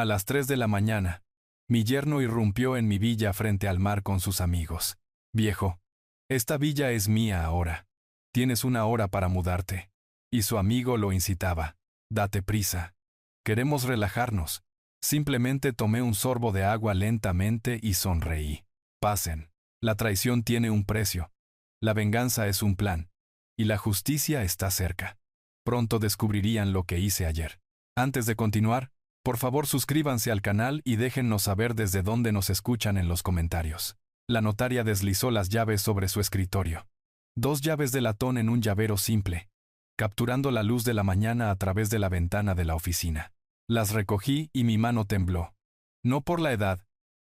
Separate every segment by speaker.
Speaker 1: A las 3 de la mañana, mi yerno irrumpió en mi villa frente al mar con sus amigos. Viejo, esta villa es mía ahora. Tienes 1 hora para mudarte. Y su amigo lo incitaba. Date prisa. Queremos relajarnos. Simplemente tomé un sorbo de agua lentamente y sonreí. Pasen. La traición tiene un precio. La venganza es un plan. Y la justicia está cerca. Pronto descubrirían lo que hice ayer. Antes de continuar, por favor suscríbanse al canal y déjennos saber desde dónde nos escuchan en los comentarios. La notaria deslizó las llaves sobre su escritorio. 2 llaves de latón en un llavero simple, capturando la luz de la mañana a través de la ventana de la oficina. Las recogí y mi mano tembló. No por la edad,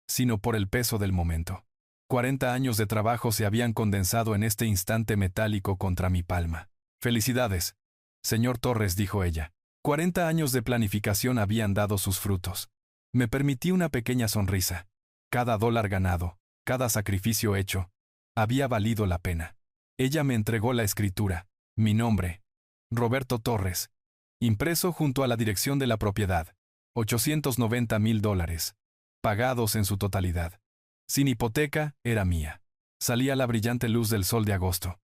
Speaker 1: sino por el peso del momento. 40 años de trabajo se habían condensado en este instante metálico contra mi palma. Felicidades, señor Torres, dijo ella. 40 años de planificación habían dado sus frutos. Me permití una pequeña sonrisa. Cada dólar ganado, cada sacrificio hecho, había valido la pena. Ella me entregó la escritura, mi nombre, Roberto Torres, impreso junto a la dirección de la propiedad, $890,000, pagados en su totalidad. Sin hipoteca, era mía. Salía la brillante luz del sol de agosto.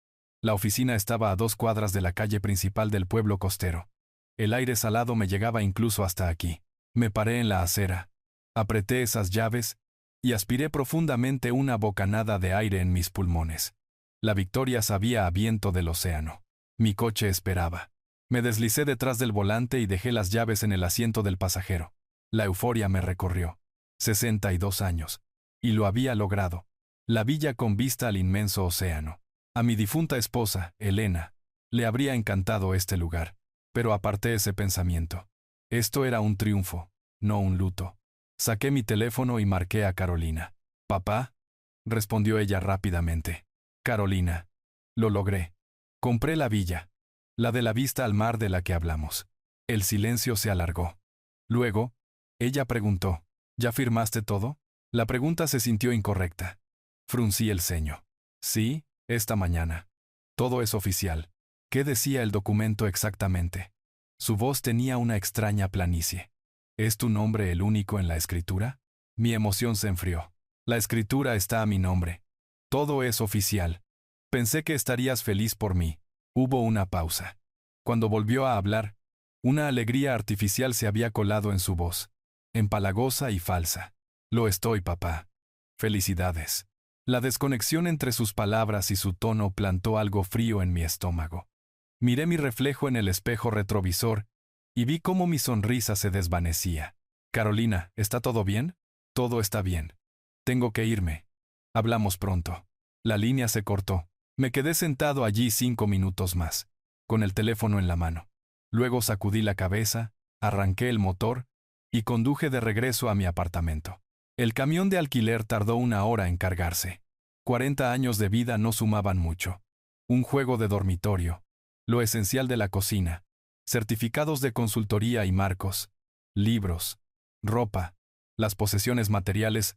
Speaker 1: La oficina estaba a 2 cuadras de la calle principal del pueblo costero. El aire salado me llegaba incluso hasta aquí. Me paré en la acera, apreté esas llaves y aspiré profundamente una bocanada de aire en mis pulmones. La victoria sabía a viento del océano. Mi coche esperaba. Me deslicé detrás del volante y dejé las llaves en el asiento del pasajero. La euforia me recorrió. 62 años. Y lo había logrado. La villa con vista al inmenso océano. A mi difunta esposa, Elena, le habría encantado este lugar. Pero aparté ese pensamiento. Esto era un triunfo, no un luto. Saqué mi teléfono y marqué a Carolina. «¿Papá?», respondió ella rápidamente. «Carolina, lo logré. Compré la villa. La de la vista al mar de la que hablamos». El silencio se alargó. Luego, ella preguntó, «¿Ya firmaste todo?». La pregunta se sintió incorrecta. Fruncí el ceño. «Sí, esta mañana. Todo es oficial». ¿Qué decía el documento exactamente? Su voz tenía una extraña planicie. ¿Es tu nombre el único en la escritura? Mi emoción se enfrió. La escritura está a mi nombre. Todo es oficial. Pensé que estarías feliz por mí. Hubo una pausa. Cuando volvió a hablar, una alegría artificial se había colado en su voz. Empalagosa y falsa. Lo estoy, papá. Felicidades. La desconexión entre sus palabras y su tono plantó algo frío en mi estómago. Miré mi reflejo en el espejo retrovisor y vi cómo mi sonrisa se desvanecía. «Carolina, ¿está todo bien?». «Todo está bien. Tengo que irme. Hablamos pronto». La línea se cortó. Me quedé sentado allí 5 minutos más, con el teléfono en la mano. Luego sacudí la cabeza, arranqué el motor y conduje de regreso a mi apartamento. El camión de alquiler tardó 1 hora en cargarse. 40 años de vida no sumaban mucho. Un juego de dormitorio, lo esencial de la cocina, certificados de consultoría y marcos, libros, ropa, las posesiones materiales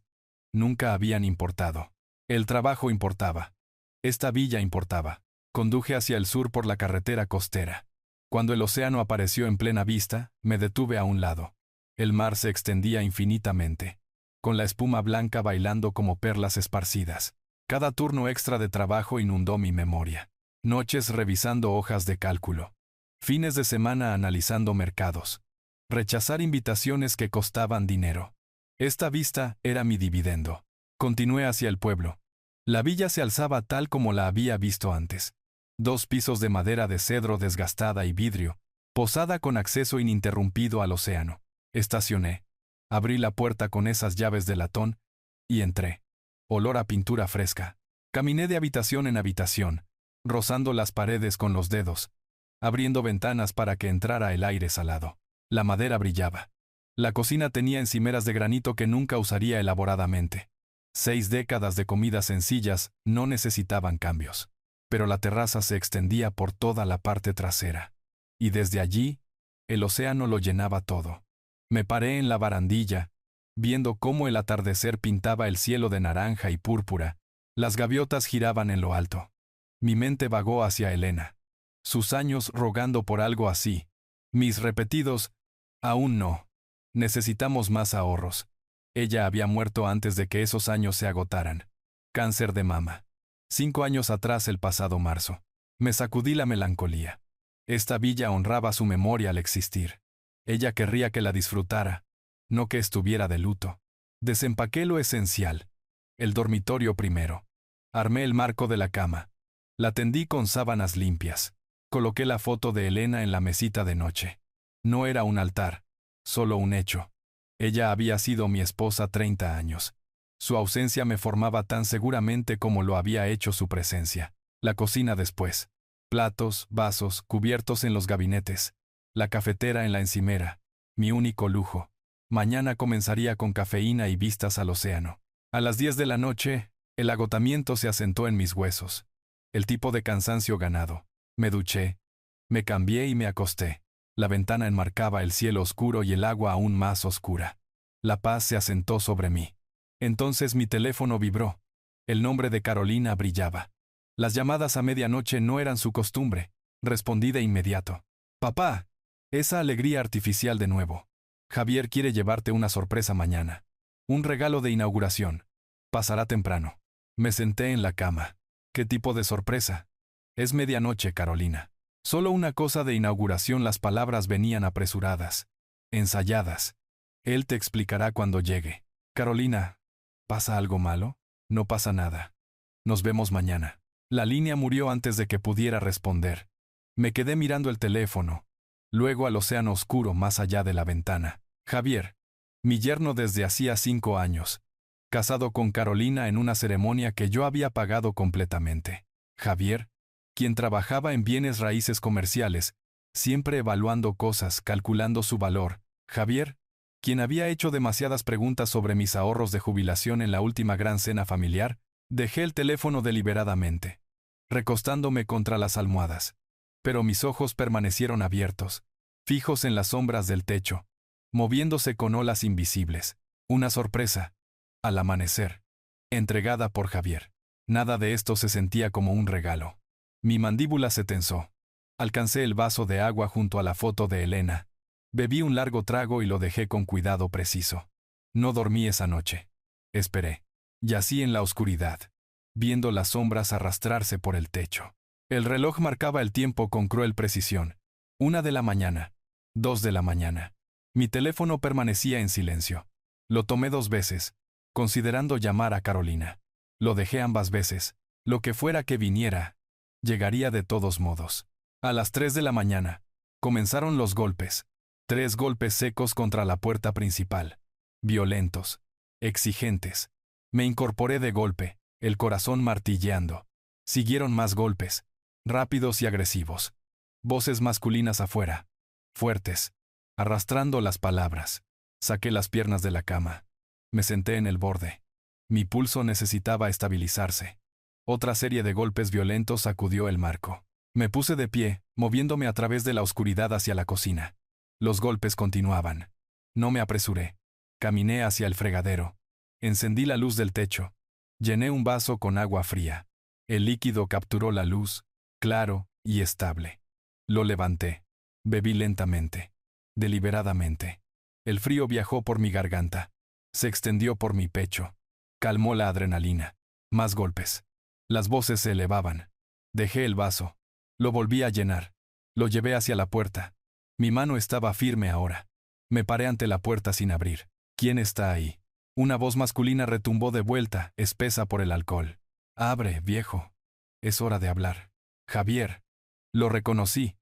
Speaker 1: nunca habían importado. El trabajo importaba. Esta villa importaba. Conduje hacia el sur por la carretera costera. Cuando el océano apareció en plena vista, me detuve a un lado. El mar se extendía infinitamente, con la espuma blanca bailando como perlas esparcidas. Cada turno extra de trabajo inundó mi memoria. Noches revisando hojas de cálculo. Fines de semana analizando mercados. Rechazar invitaciones que costaban dinero. Esta vista era mi dividendo. Continué hacia el pueblo. La villa se alzaba tal como la había visto antes. 2 pisos de madera de cedro desgastada y vidrio, posada con acceso ininterrumpido al océano. Estacioné. Abrí la puerta con esas llaves de latón y entré. Olor a pintura fresca. Caminé de habitación en habitación, rozando las paredes con los dedos, abriendo ventanas para que entrara el aire salado. La madera brillaba. La cocina tenía encimeras de granito que nunca usaría elaboradamente. 6 décadas de comidas sencillas no necesitaban cambios. Pero la terraza se extendía por toda la parte trasera. Y desde allí, el océano lo llenaba todo. Me paré en la barandilla, viendo cómo el atardecer pintaba el cielo de naranja y púrpura. Las gaviotas giraban en lo alto. Mi mente vagó hacia Elena. Sus años rogando por algo así. Mis repetidos, aún no. Necesitamos más ahorros. Ella había muerto antes de que esos años se agotaran. Cáncer de mama. 5 años atrás, el pasado marzo. Me sacudí la melancolía. Esta villa honraba su memoria al existir. Ella querría que la disfrutara, no que estuviera de luto. Desempaqué lo esencial. El dormitorio primero. Armé el marco de la cama. La tendí con sábanas limpias. Coloqué la foto de Elena en la mesita de noche. No era un altar, solo un hecho. Ella había sido mi esposa 30 años. Su ausencia me formaba tan seguramente como lo había hecho su presencia. La cocina después. Platos, vasos, cubiertos en los gabinetes. La cafetera en la encimera. Mi único lujo. Mañana comenzaría con cafeína y vistas al océano. A las 10 de la noche, el agotamiento se asentó en mis huesos. El tipo de cansancio ganado. Me duché. Me cambié y me acosté. La ventana enmarcaba el cielo oscuro y el agua aún más oscura. La paz se asentó sobre mí. Entonces mi teléfono vibró. El nombre de Carolina brillaba. Las llamadas a medianoche no eran su costumbre. Respondí de inmediato. Papá, esa alegría artificial de nuevo. Javier quiere llevarte una sorpresa mañana. Un regalo de inauguración. Pasará temprano. Me senté en la cama. ¿Qué tipo de sorpresa? Es medianoche, Carolina. Solo una cosa de inauguración. Las palabras venían apresuradas, ensayadas. Él te explicará cuando llegue. Carolina, ¿pasa algo malo? No pasa nada. Nos vemos mañana. La línea murió antes de que pudiera responder. Me quedé mirando el teléfono, luego al océano oscuro más allá de la ventana. Javier, mi yerno desde hacía 5 años, casado con Carolina en una ceremonia que yo había pagado completamente. Javier, quien trabajaba en bienes raíces comerciales, siempre evaluando cosas, calculando su valor. Javier, quien había hecho demasiadas preguntas sobre mis ahorros de jubilación en la última gran cena familiar. Dejé el teléfono deliberadamente, recostándome contra las almohadas. Pero mis ojos permanecieron abiertos, fijos en las sombras del techo, moviéndose con olas invisibles. Una sorpresa. Al amanecer. Entregada por Javier. Nada de esto se sentía como un regalo. Mi mandíbula se tensó. Alcancé el vaso de agua junto a la foto de Elena. Bebí un largo trago y lo dejé con cuidado preciso. No dormí esa noche. Esperé. Yací en la oscuridad, viendo las sombras arrastrarse por el techo. El reloj marcaba el tiempo con cruel precisión. 1 de la mañana, 2 de la mañana. Mi teléfono permanecía en silencio. Lo tomé 2 veces, considerando llamar a Carolina. Lo dejé ambas veces. Lo que fuera que viniera, llegaría de todos modos. A las 3 de la mañana, comenzaron los golpes. 3 golpes secos contra la puerta principal. Violentos, exigentes. Me incorporé de golpe, el corazón martilleando. Siguieron más golpes, rápidos y agresivos. Voces masculinas afuera, fuertes, arrastrando las palabras. Saqué las piernas de la cama. Me senté en el borde. Mi pulso necesitaba estabilizarse. Otra serie de golpes violentos sacudió el marco. Me puse de pie, moviéndome a través de la oscuridad hacia la cocina. Los golpes continuaban. No me apresuré. Caminé hacia el fregadero. Encendí la luz del techo. Llené un vaso con agua fría. El líquido capturó la luz, claro y estable. Lo levanté. Bebí lentamente, deliberadamente. El frío viajó por mi garganta. Se extendió por mi pecho. Calmó la adrenalina. Más golpes. Las voces se elevaban. Dejé el vaso. Lo volví a llenar. Lo llevé hacia la puerta. Mi mano estaba firme ahora. Me paré ante la puerta sin abrir. ¿Quién está ahí? Una voz masculina retumbó de vuelta, espesa por el alcohol. Abre, viejo. Es hora de hablar. Javier. Lo reconocí,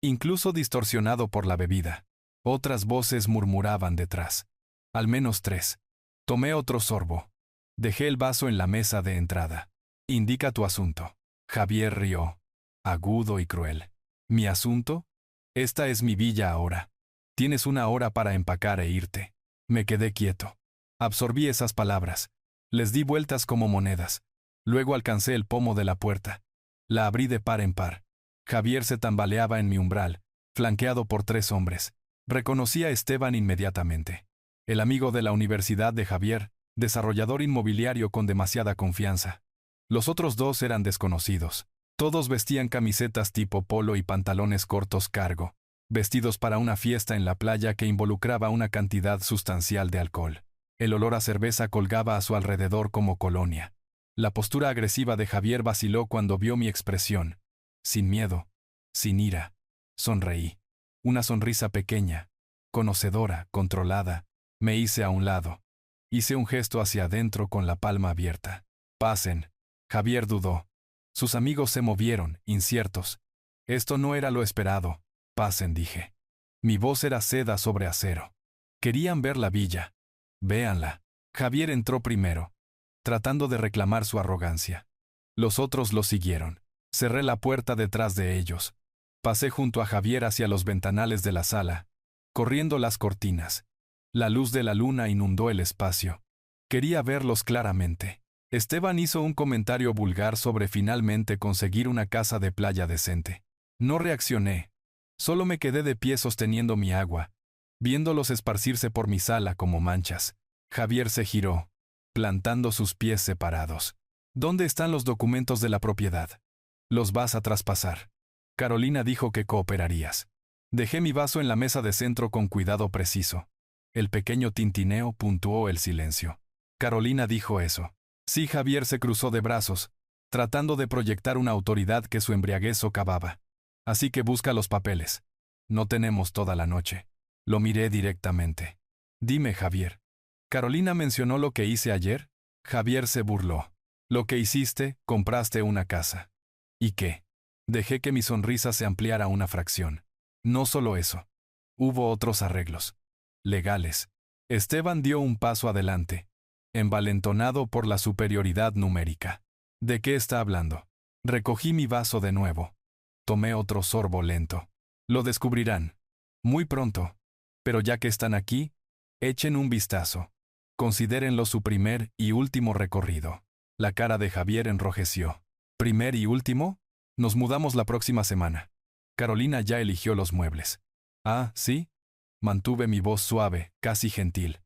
Speaker 1: incluso distorsionado por la bebida. Otras voces murmuraban detrás. Al menos 3. Tomé otro sorbo. Dejé el vaso en la mesa de entrada. Indica tu asunto. Javier rió, agudo y cruel. ¿Mi asunto? Esta es mi villa ahora. Tienes 1 hora para empacar e irte. Me quedé quieto. Absorbí esas palabras. Les di vueltas como monedas. Luego alcancé el pomo de la puerta. La abrí de par en par. Javier se tambaleaba en mi umbral, flanqueado por 3 hombres. Reconocí a Esteban inmediatamente. El amigo de la universidad de Javier, desarrollador inmobiliario con demasiada confianza. Los otros 2 eran desconocidos. Todos vestían camisetas tipo polo y pantalones cortos cargo. vestidos para una fiesta en la playa que involucraba una cantidad sustancial de alcohol. El olor a cerveza colgaba a su alrededor como colonia. La postura agresiva de Javier vaciló cuando vio mi expresión. Sin miedo, sin ira. Sonreí. Una sonrisa pequeña, conocedora, controlada. Me hice a un lado. Hice un gesto hacia adentro con la palma abierta. Pasen. Javier dudó. Sus amigos se movieron, inciertos. Esto no era lo esperado. Pasen, dije. Mi voz era seda sobre acero. Querían ver la villa. Véanla. Javier entró primero, tratando de reclamar su arrogancia. Los otros lo siguieron. Cerré la puerta detrás de ellos. Pasé junto a Javier hacia los ventanales de la sala, corriendo las cortinas. La luz de la luna inundó el espacio. Quería verlos claramente. Esteban hizo un comentario vulgar sobre finalmente conseguir una casa de playa decente. No reaccioné. Solo me quedé de pie sosteniendo mi agua, viéndolos esparcirse por mi sala como manchas. Javier se giró, plantando sus pies separados. ¿Dónde están los documentos de la propiedad? Los vas a traspasar. Carolina dijo que cooperarías. Dejé mi vaso en la mesa de centro con cuidado preciso. El pequeño tintineo puntuó el silencio. Carolina dijo eso. Sí, Javier se cruzó de brazos, tratando de proyectar una autoridad que su embriaguez socavaba. Así que busca los papeles. No tenemos toda la noche. Lo miré directamente. Dime, Javier. ¿Carolina mencionó lo que hice ayer? Javier se burló. Lo que hiciste, compraste una casa. ¿Y qué? Dejé que mi sonrisa se ampliara una fracción. No solo eso. Hubo otros arreglos. Legales. Esteban dio un paso adelante, envalentonado por la superioridad numérica. ¿De qué está hablando? Recogí mi vaso de nuevo. Tomé otro sorbo lento. Lo descubrirán. Muy pronto. Pero ya que están aquí, echen un vistazo. Considérenlo su primer y último recorrido. La cara de Javier enrojeció. ¿Primer y último? Nos mudamos la próxima semana. Carolina ya eligió los muebles. Ah, ¿sí? Mantuve mi voz suave, casi gentil.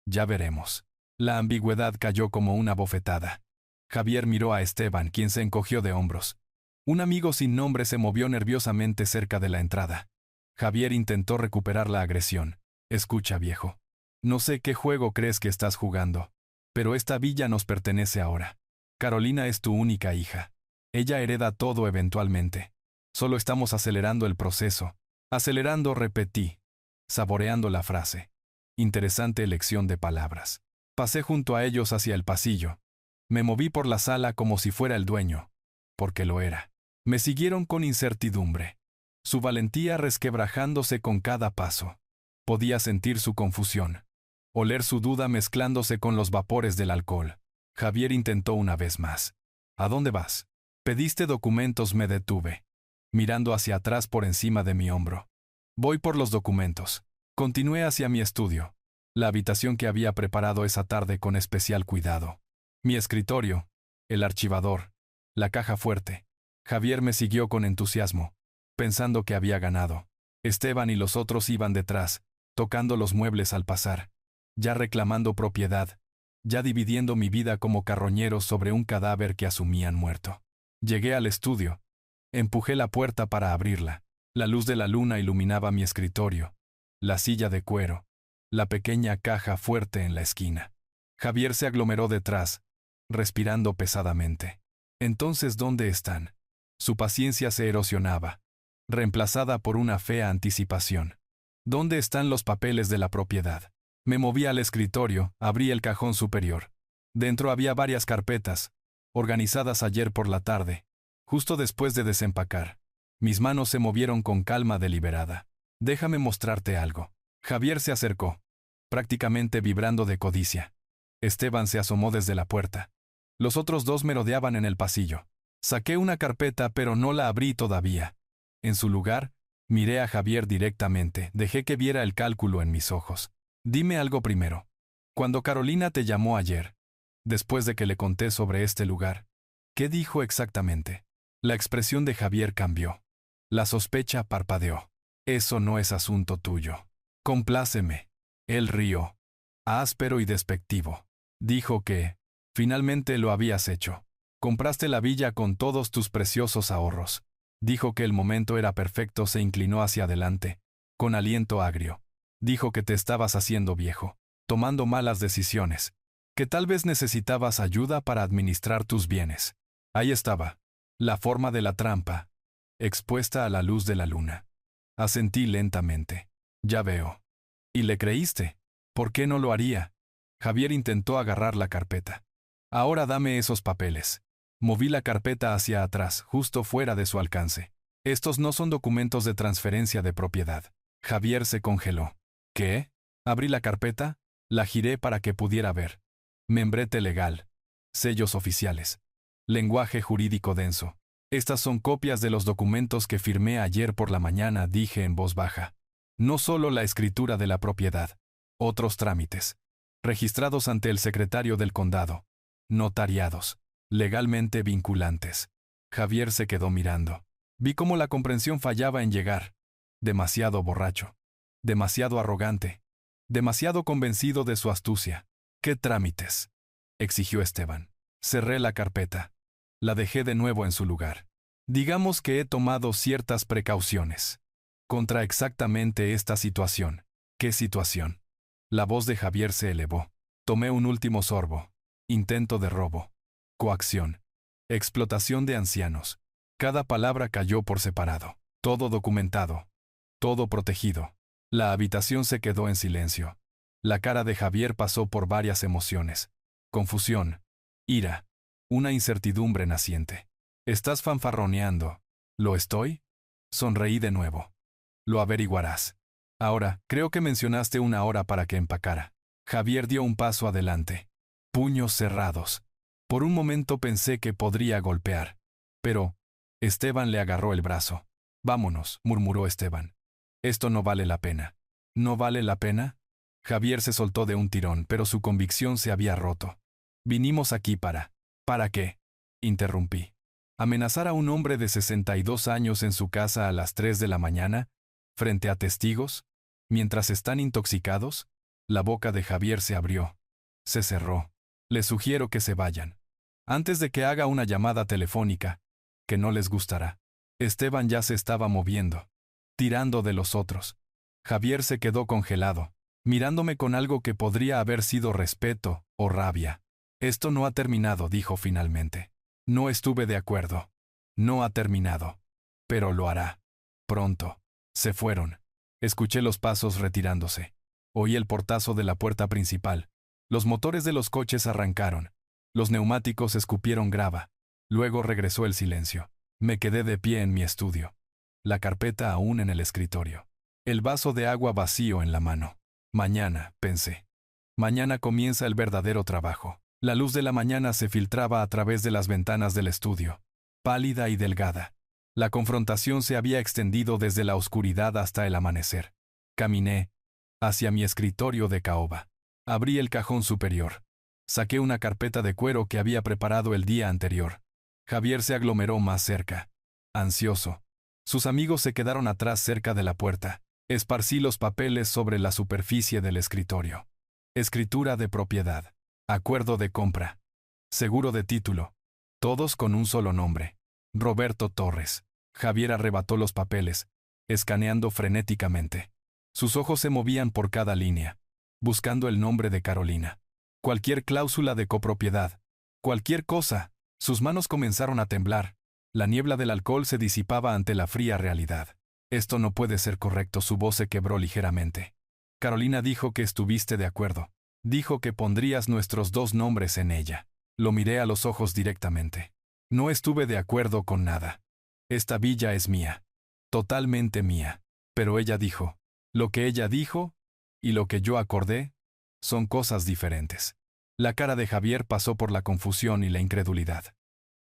Speaker 1: Ya veremos. La ambigüedad cayó como una bofetada. Javier miró a Esteban, quien se encogió de hombros. Un amigo sin nombre se movió nerviosamente cerca de la entrada. Javier intentó recuperar la agresión. Escucha, viejo. No sé qué juego crees que estás jugando, pero esta villa nos pertenece ahora. Carolina es tu única hija. Ella hereda todo eventualmente. Solo estamos acelerando el proceso. Acelerando, repetí, saboreando la frase. Interesante elección de palabras. Pasé junto a ellos hacia el pasillo. Me moví por la sala como si fuera el dueño, porque lo era. Me siguieron con incertidumbre, su valentía resquebrajándose con cada paso. Podía sentir su confusión, oler su duda mezclándose con los vapores del alcohol. Javier intentó una vez más. ¿A dónde vas? Pediste documentos, me detuve, mirando hacia atrás por encima de mi hombro. Voy por los documentos. Continué hacia mi estudio, la habitación que había preparado esa tarde con especial cuidado. Mi escritorio, el archivador, la caja fuerte. Javier me siguió con entusiasmo, pensando que había ganado. Esteban y los otros iban detrás, tocando los muebles al pasar, ya reclamando propiedad, ya dividiendo mi vida como carroñeros sobre un cadáver que asumían muerto. Llegué al estudio. Empujé la puerta para abrirla. La luz de la luna iluminaba mi escritorio, la silla de cuero, la pequeña caja fuerte en la esquina. Javier se aglomeró detrás, respirando pesadamente. Entonces, ¿dónde están? Su paciencia se erosionaba, reemplazada por una fea anticipación. ¿Dónde están los papeles de la propiedad? Me moví al escritorio, abrí el cajón superior. Dentro había varias carpetas, organizadas ayer por la tarde, justo después de desempacar. Mis manos se movieron con calma deliberada. Déjame mostrarte algo. Javier se acercó, prácticamente vibrando de codicia. Esteban se asomó desde la puerta. Los otros dos merodeaban en el pasillo. Saqué una carpeta, pero no la abrí todavía. En su lugar, miré a Javier directamente, dejé que viera el cálculo en mis ojos. Dime algo primero. Cuando Carolina te llamó ayer, después de que le conté sobre este lugar, ¿qué dijo exactamente? La expresión de Javier cambió. La sospecha parpadeó. Eso no es asunto tuyo. Compláceme. Él rió, áspero y despectivo. Dijo que, finalmente lo habías hecho. Compraste la villa con todos tus preciosos ahorros. Dijo que el momento era perfecto, se inclinó hacia adelante, con aliento agrio. Dijo que te estabas haciendo viejo, tomando malas decisiones, que tal vez necesitabas ayuda para administrar tus bienes. Ahí estaba, la forma de la trampa, expuesta a la luz de la luna. Asentí lentamente. Ya veo. ¿Y le creíste? ¿Por qué no lo haría? Javier intentó agarrar la carpeta. Ahora dame esos papeles. Moví la carpeta hacia atrás, justo fuera de su alcance. Estos no son documentos de transferencia de propiedad. Javier se congeló. ¿Qué? Abrí la carpeta, la giré para que pudiera ver. Membrete legal. Sellos oficiales. Lenguaje jurídico denso. Estas son copias de los documentos que firmé ayer por la mañana, dije en voz baja. No solo la escritura de la propiedad. Otros trámites. Registrados ante el secretario del condado. Notariados. Legalmente vinculantes. Javier se quedó mirando. Vi cómo la comprensión fallaba en llegar. Demasiado borracho. Demasiado arrogante. Demasiado convencido de su astucia. ¿Qué trámites?, exigió Esteban. Cerré la carpeta. La dejé de nuevo en su lugar. Digamos que he tomado ciertas precauciones. Contra exactamente esta situación. ¿Qué situación? La voz de Javier se elevó. Tomé un último sorbo. Intento de robo. Coacción. Explotación de ancianos. Cada palabra cayó por separado. Todo documentado. Todo protegido. La habitación se quedó en silencio. La cara de Javier pasó por varias emociones. Confusión. Ira. Una incertidumbre naciente. ¿Estás fanfarroneando? ¿Lo estoy? Sonreí de nuevo. Lo averiguarás. Ahora, creo que mencionaste una hora para que empacara. Javier dio un paso adelante. Puños cerrados. Por un momento pensé que podría golpear. Pero Esteban le agarró el brazo. Vámonos, murmuró Esteban. Esto no vale la pena. ¿No vale la pena? Javier se soltó de un tirón, pero su convicción se había roto. Vinimos aquí para... ¿Para qué?, interrumpí. ¿Amenazar a un hombre de 62 años en su casa a las 3 de la mañana, frente a testigos, mientras están intoxicados? La boca de Javier se abrió. Se cerró. Les sugiero que se vayan. Antes de que haga una llamada telefónica, que no les gustará. Esteban ya se estaba moviendo, tirando de los otros. Javier se quedó congelado, mirándome con algo que podría haber sido respeto o rabia. Esto no ha terminado, dijo finalmente. No estuve de acuerdo. No ha terminado. Pero lo hará. Pronto. Se fueron. Escuché los pasos retirándose. Oí el portazo de la puerta principal. Los motores de los coches arrancaron. Los neumáticos escupieron grava. Luego regresó el silencio. Me quedé de pie en mi estudio. La carpeta aún en el escritorio. El vaso de agua vacío en la mano. Mañana, pensé. Mañana comienza el verdadero trabajo. La luz de la mañana se filtraba a través de las ventanas del estudio. Pálida y delgada. La confrontación se había extendido desde la oscuridad hasta el amanecer. Caminé hacia mi escritorio de caoba. Abrí el cajón superior. Saqué una carpeta de cuero que había preparado el día anterior. Javier se aglomeró más cerca. Ansioso. Sus amigos se quedaron atrás cerca de la puerta. Esparcí los papeles sobre la superficie del escritorio. Escritura de propiedad. Acuerdo de compra. Seguro de título. Todos con un solo nombre. Roberto Torres. Javier arrebató los papeles, escaneando frenéticamente. Sus ojos se movían por cada línea, buscando el nombre de Carolina. Cualquier cláusula de copropiedad. Cualquier cosa. Sus manos comenzaron a temblar. La niebla del alcohol se disipaba ante la fría realidad. Esto no puede ser correcto, su voz se quebró ligeramente. Carolina dijo que estuviste de acuerdo. Dijo que pondrías nuestros dos nombres en ella. Lo miré a los ojos directamente. No estuve de acuerdo con nada. Esta villa es mía. Totalmente mía. Pero ella dijo. Lo que ella dijo y lo que yo acordé son cosas diferentes. La cara de Javier pasó por la confusión y la incredulidad.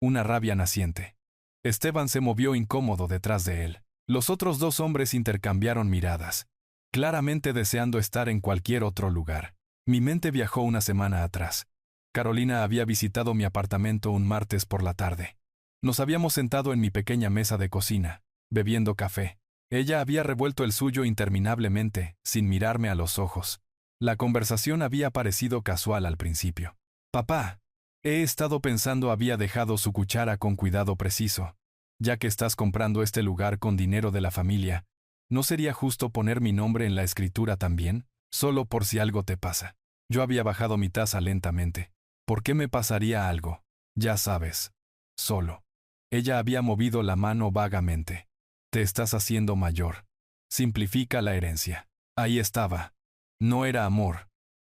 Speaker 1: Una rabia naciente. Esteban se movió incómodo detrás de él. Los otros dos hombres intercambiaron miradas, claramente deseando estar en cualquier otro lugar. Mi mente viajó una semana atrás. Carolina había visitado mi apartamento un martes por la tarde. Nos habíamos sentado en mi pequeña mesa de cocina, bebiendo café. Ella había revuelto el suyo interminablemente, sin mirarme a los ojos. La conversación había parecido casual al principio. Papá, he estado pensando, había dejado su cuchara con cuidado preciso. Ya que estás comprando este lugar con dinero de la familia, ¿No sería justo poner mi nombre en la escritura también, solo por si algo te pasa? Yo había bajado mi taza lentamente. ¿Por qué me pasaría algo? Ya sabes. Solo. Ella había movido la mano vagamente. Te estás haciendo mayor. Simplifica la herencia. Ahí estaba. No era amor.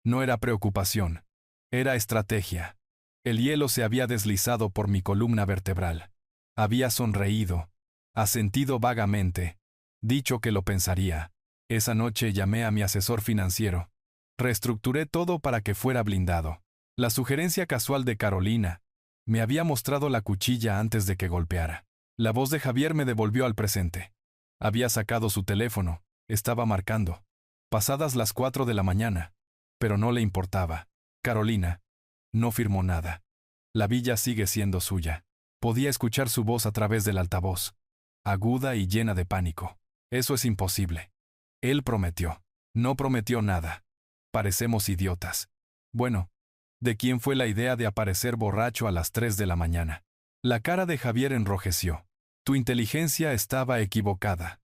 Speaker 1: No era preocupación. Era estrategia. El hielo se había deslizado por mi columna vertebral. Había sonreído. Asentido vagamente. Dicho que lo pensaría. Esa noche llamé a mi asesor financiero. Reestructuré todo para que fuera blindado. La sugerencia casual de Carolina me había mostrado la cuchilla antes de que golpeara. La voz de Javier me devolvió al presente. Había sacado su teléfono. Estaba marcando. Pasadas las 4 de la mañana. Pero no le importaba. Carolina no firmó nada. La villa sigue siendo suya. Podía escuchar su voz a través del altavoz. Aguda y llena de pánico. Eso es imposible. Él prometió. No prometió nada. Parecemos idiotas. Bueno, ¿de quién fue la idea de aparecer borracho a las 3 de la mañana? La cara de Javier enrojeció. Tu inteligencia estaba equivocada.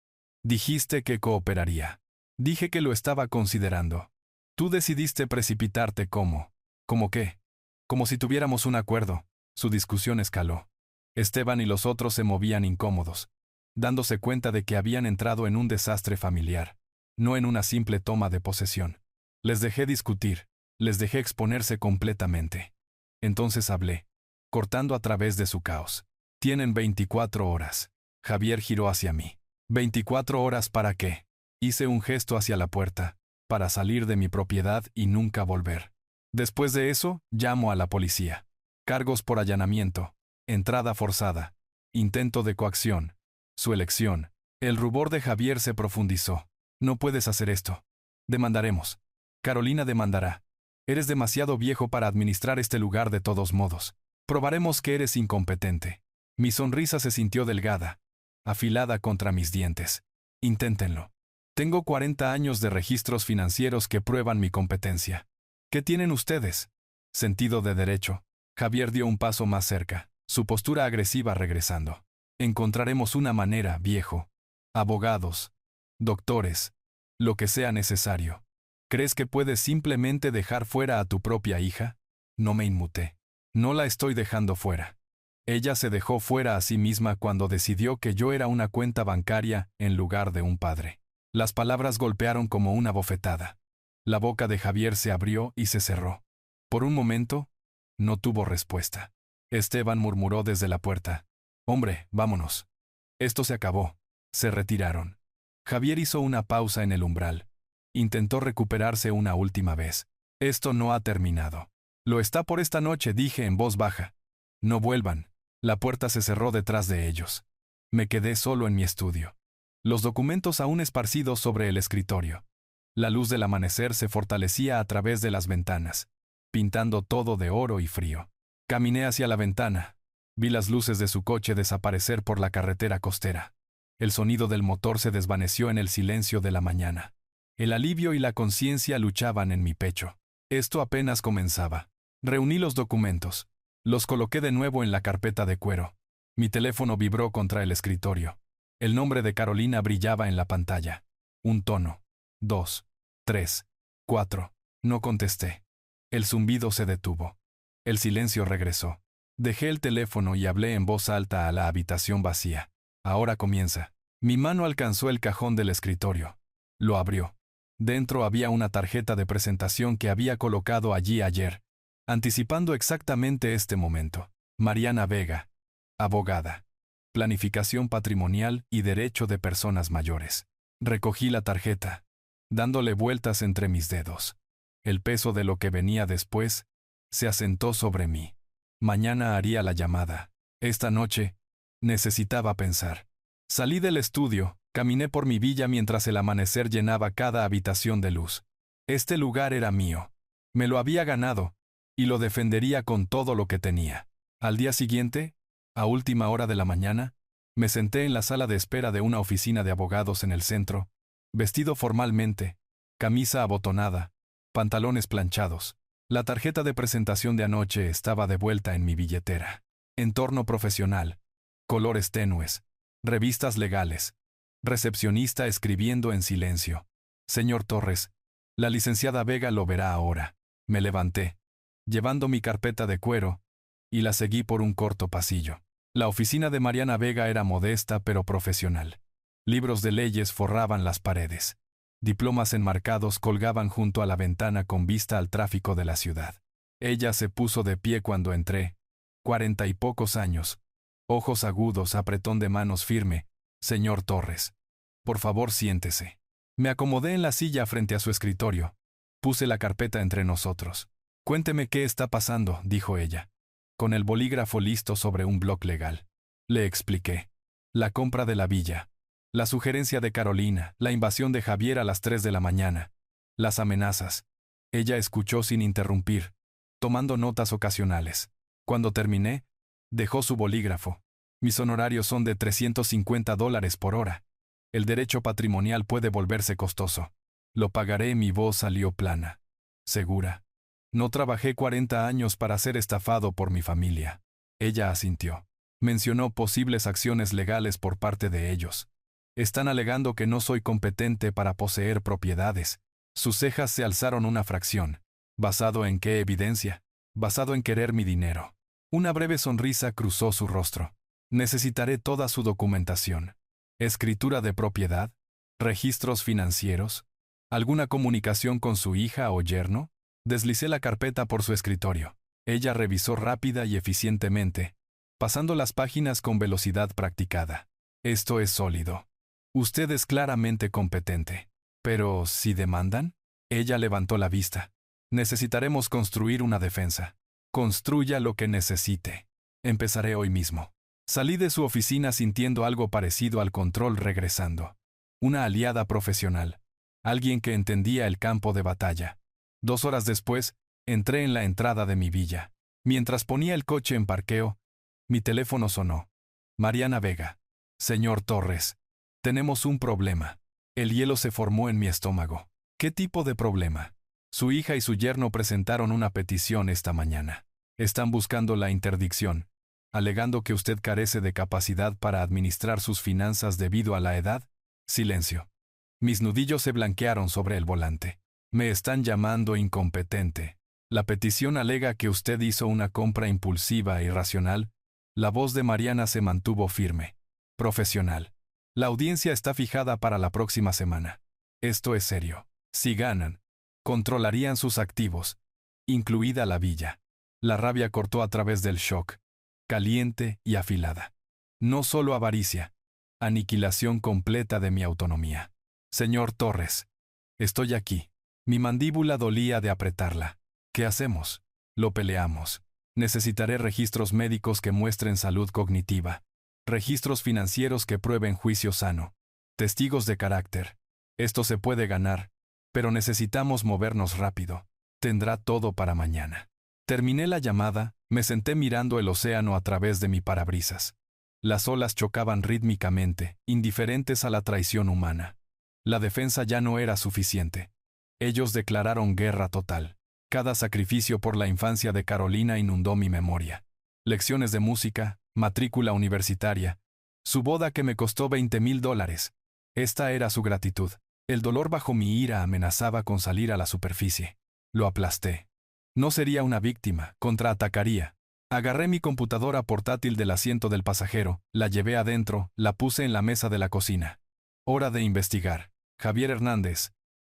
Speaker 1: Dijiste que cooperaría. Dije que lo estaba considerando. Tú decidiste precipitarte como. ¿Cómo qué? Como si tuviéramos un acuerdo. Su discusión escaló. Esteban y los otros se movían incómodos, dándose cuenta de que habían entrado en un desastre familiar, no en una simple toma de posesión. Les dejé discutir, les dejé exponerse completamente. Entonces hablé, cortando a través de su caos. Tienen 24 horas. Javier giró hacia mí. ¿24 horas para qué? Hice un gesto hacia la puerta, para salir de mi propiedad y nunca volver. Después de eso, llamo a la policía. Cargos por allanamiento, entrada forzada, intento de coacción, su elección. El rubor de Javier se profundizó. No puedes hacer esto. Demandaremos. Carolina demandará. Eres demasiado viejo para administrar este lugar de todos modos. Probaremos que eres incompetente. Mi sonrisa se sintió delgada, afilada contra mis dientes. Inténtenlo. Tengo 40 años de registros financieros que prueban mi competencia. ¿Qué tienen ustedes? Sentido de derecho. Javier dio un paso más cerca, su postura agresiva regresando. Encontraremos una manera, viejo. Abogados, doctores, lo que sea necesario. ¿Crees que puedes simplemente dejar fuera a tu propia hija? No me inmuté. No la estoy dejando fuera. Ella se dejó fuera a sí misma cuando decidió que yo era una cuenta bancaria en lugar de un padre. Las palabras golpearon como una bofetada. La boca de Javier se abrió y se cerró. Por un momento, no tuvo respuesta. Esteban murmuró desde la puerta. Hombre, vámonos. Esto se acabó. Se retiraron. Javier hizo una pausa en el umbral. Intentó recuperarse una última vez. Esto no ha terminado. Lo está por esta noche, dije en voz baja. No vuelvan. La puerta se cerró detrás de ellos. Me quedé solo en mi estudio. Los documentos aún esparcidos sobre el escritorio. La luz del amanecer se fortalecía a través de las ventanas, pintando todo de oro y frío. Caminé hacia la ventana. Vi las luces de su coche desaparecer por la carretera costera. El sonido del motor se desvaneció en el silencio de la mañana. El alivio y la conciencia luchaban en mi pecho. Esto apenas comenzaba. Reuní los documentos. Los coloqué de nuevo en la carpeta de cuero. Mi teléfono vibró contra el escritorio. El nombre de Carolina brillaba en la pantalla. Un tono. 2, 3, 4. No contesté. El zumbido se detuvo. El silencio regresó. Dejé el teléfono y hablé en voz alta a la habitación vacía. Ahora comienza. Mi mano alcanzó el cajón del escritorio. Lo abrió. Dentro había una tarjeta de presentación que había colocado allí ayer, anticipando exactamente este momento. Mariana Vega, abogada. Planificación patrimonial y derecho de personas mayores. Recogí la tarjeta, dándole vueltas entre mis dedos. El peso de lo que venía después se asentó sobre mí. Mañana haría la llamada. Esta noche necesitaba pensar. Salí del estudio, caminé por mi villa mientras el amanecer llenaba cada habitación de luz. Este lugar era mío. Me lo había ganado, y lo defendería con todo lo que tenía. Al día siguiente, a última hora de la mañana, me senté en la sala de espera de una oficina de abogados en el centro, vestido formalmente, camisa abotonada, pantalones planchados. La tarjeta de presentación de anoche estaba de vuelta en mi billetera. Entorno profesional, colores tenues, revistas legales, Recepcionista escribiendo en silencio. Señor Torres, la licenciada Vega lo verá ahora. Me levanté, llevando mi carpeta de cuero, y la seguí por un corto pasillo. La oficina de Mariana Vega era modesta pero profesional. Libros de leyes forraban las paredes. Diplomas enmarcados colgaban junto a la ventana con vista al tráfico de la ciudad. Ella se puso de pie cuando entré. 40 y pocos años. Ojos agudos, apretón de manos firme. Señor Torres, por favor siéntese. Me acomodé en la silla frente a su escritorio. Puse la carpeta entre nosotros. Cuénteme qué está pasando, dijo ella, con el bolígrafo listo sobre un bloc legal. Le expliqué. La compra de la villa. La sugerencia de Carolina, la invasión de Javier a las 3 de la mañana. Las amenazas. Ella escuchó sin interrumpir, tomando notas ocasionales. Cuando terminé, dejó su bolígrafo. Mis honorarios son de $350 por hora. El derecho patrimonial puede volverse costoso. Lo pagaré. Mi voz salió plana. Segura. No trabajé 40 años para ser estafado por mi familia. Ella asintió. Mencionó posibles acciones legales por parte de ellos. Están alegando que no soy competente para poseer propiedades. Sus cejas se alzaron una fracción. ¿Basado en qué evidencia? Basado en querer mi dinero. Una breve sonrisa cruzó su rostro. Necesitaré toda su documentación. ¿Escritura de propiedad? ¿Registros financieros? ¿Alguna comunicación con su hija o yerno? Deslicé la carpeta por su escritorio. Ella revisó rápida y eficientemente, pasando las páginas con velocidad practicada. Esto es sólido. Usted es claramente competente. Pero, ¿si demandan? Ella levantó la vista. Necesitaremos construir una defensa. Construya lo que necesite. Empezaré hoy mismo. Salí de su oficina sintiendo algo parecido al control regresando. Una aliada profesional. Alguien que entendía el campo de batalla. 2 horas después, entré en la entrada de mi villa. Mientras ponía el coche en parqueo, mi teléfono sonó. Mariana Vega. Señor Torres. Tenemos un problema. El hielo se formó en mi estómago. ¿Qué tipo de problema? Su hija y su yerno presentaron una petición esta mañana. Están buscando la interdicción, alegando que usted carece de capacidad para administrar sus finanzas debido a la edad. Silencio. Mis nudillos se blanquearon sobre el volante. Me están llamando incompetente. La petición alega que usted hizo una compra impulsiva e irracional. La voz de Mariana se mantuvo firme. Profesional. La audiencia está fijada para la próxima semana. Esto es serio. Si ganan, controlarían sus activos, incluida la villa. La rabia cortó a través del shock, caliente y afilada. No solo avaricia, aniquilación completa de mi autonomía. Señor Torres, estoy aquí. Mi mandíbula dolía de apretarla. ¿Qué hacemos? Lo peleamos. Necesitaré registros médicos que muestren salud cognitiva. Registros financieros que prueben juicio sano. Testigos de carácter. Esto se puede ganar, pero necesitamos movernos rápido. Tendrá todo para mañana. Terminé la llamada, me senté mirando el océano a través de mi parabrisas. Las olas chocaban rítmicamente, indiferentes a la traición humana. La defensa ya no era suficiente. Ellos declararon guerra total. Cada sacrificio por la infancia de Carolina inundó mi memoria. Lecciones de música, matrícula universitaria, su boda que me costó $20,000. Esta era su gratitud. El dolor bajo mi ira amenazaba con salir a la superficie. Lo aplasté. No sería una víctima, contraatacaría. Agarré mi computadora portátil del asiento del pasajero, la llevé adentro, la puse en la mesa de la cocina. Hora de investigar. Javier Hernández,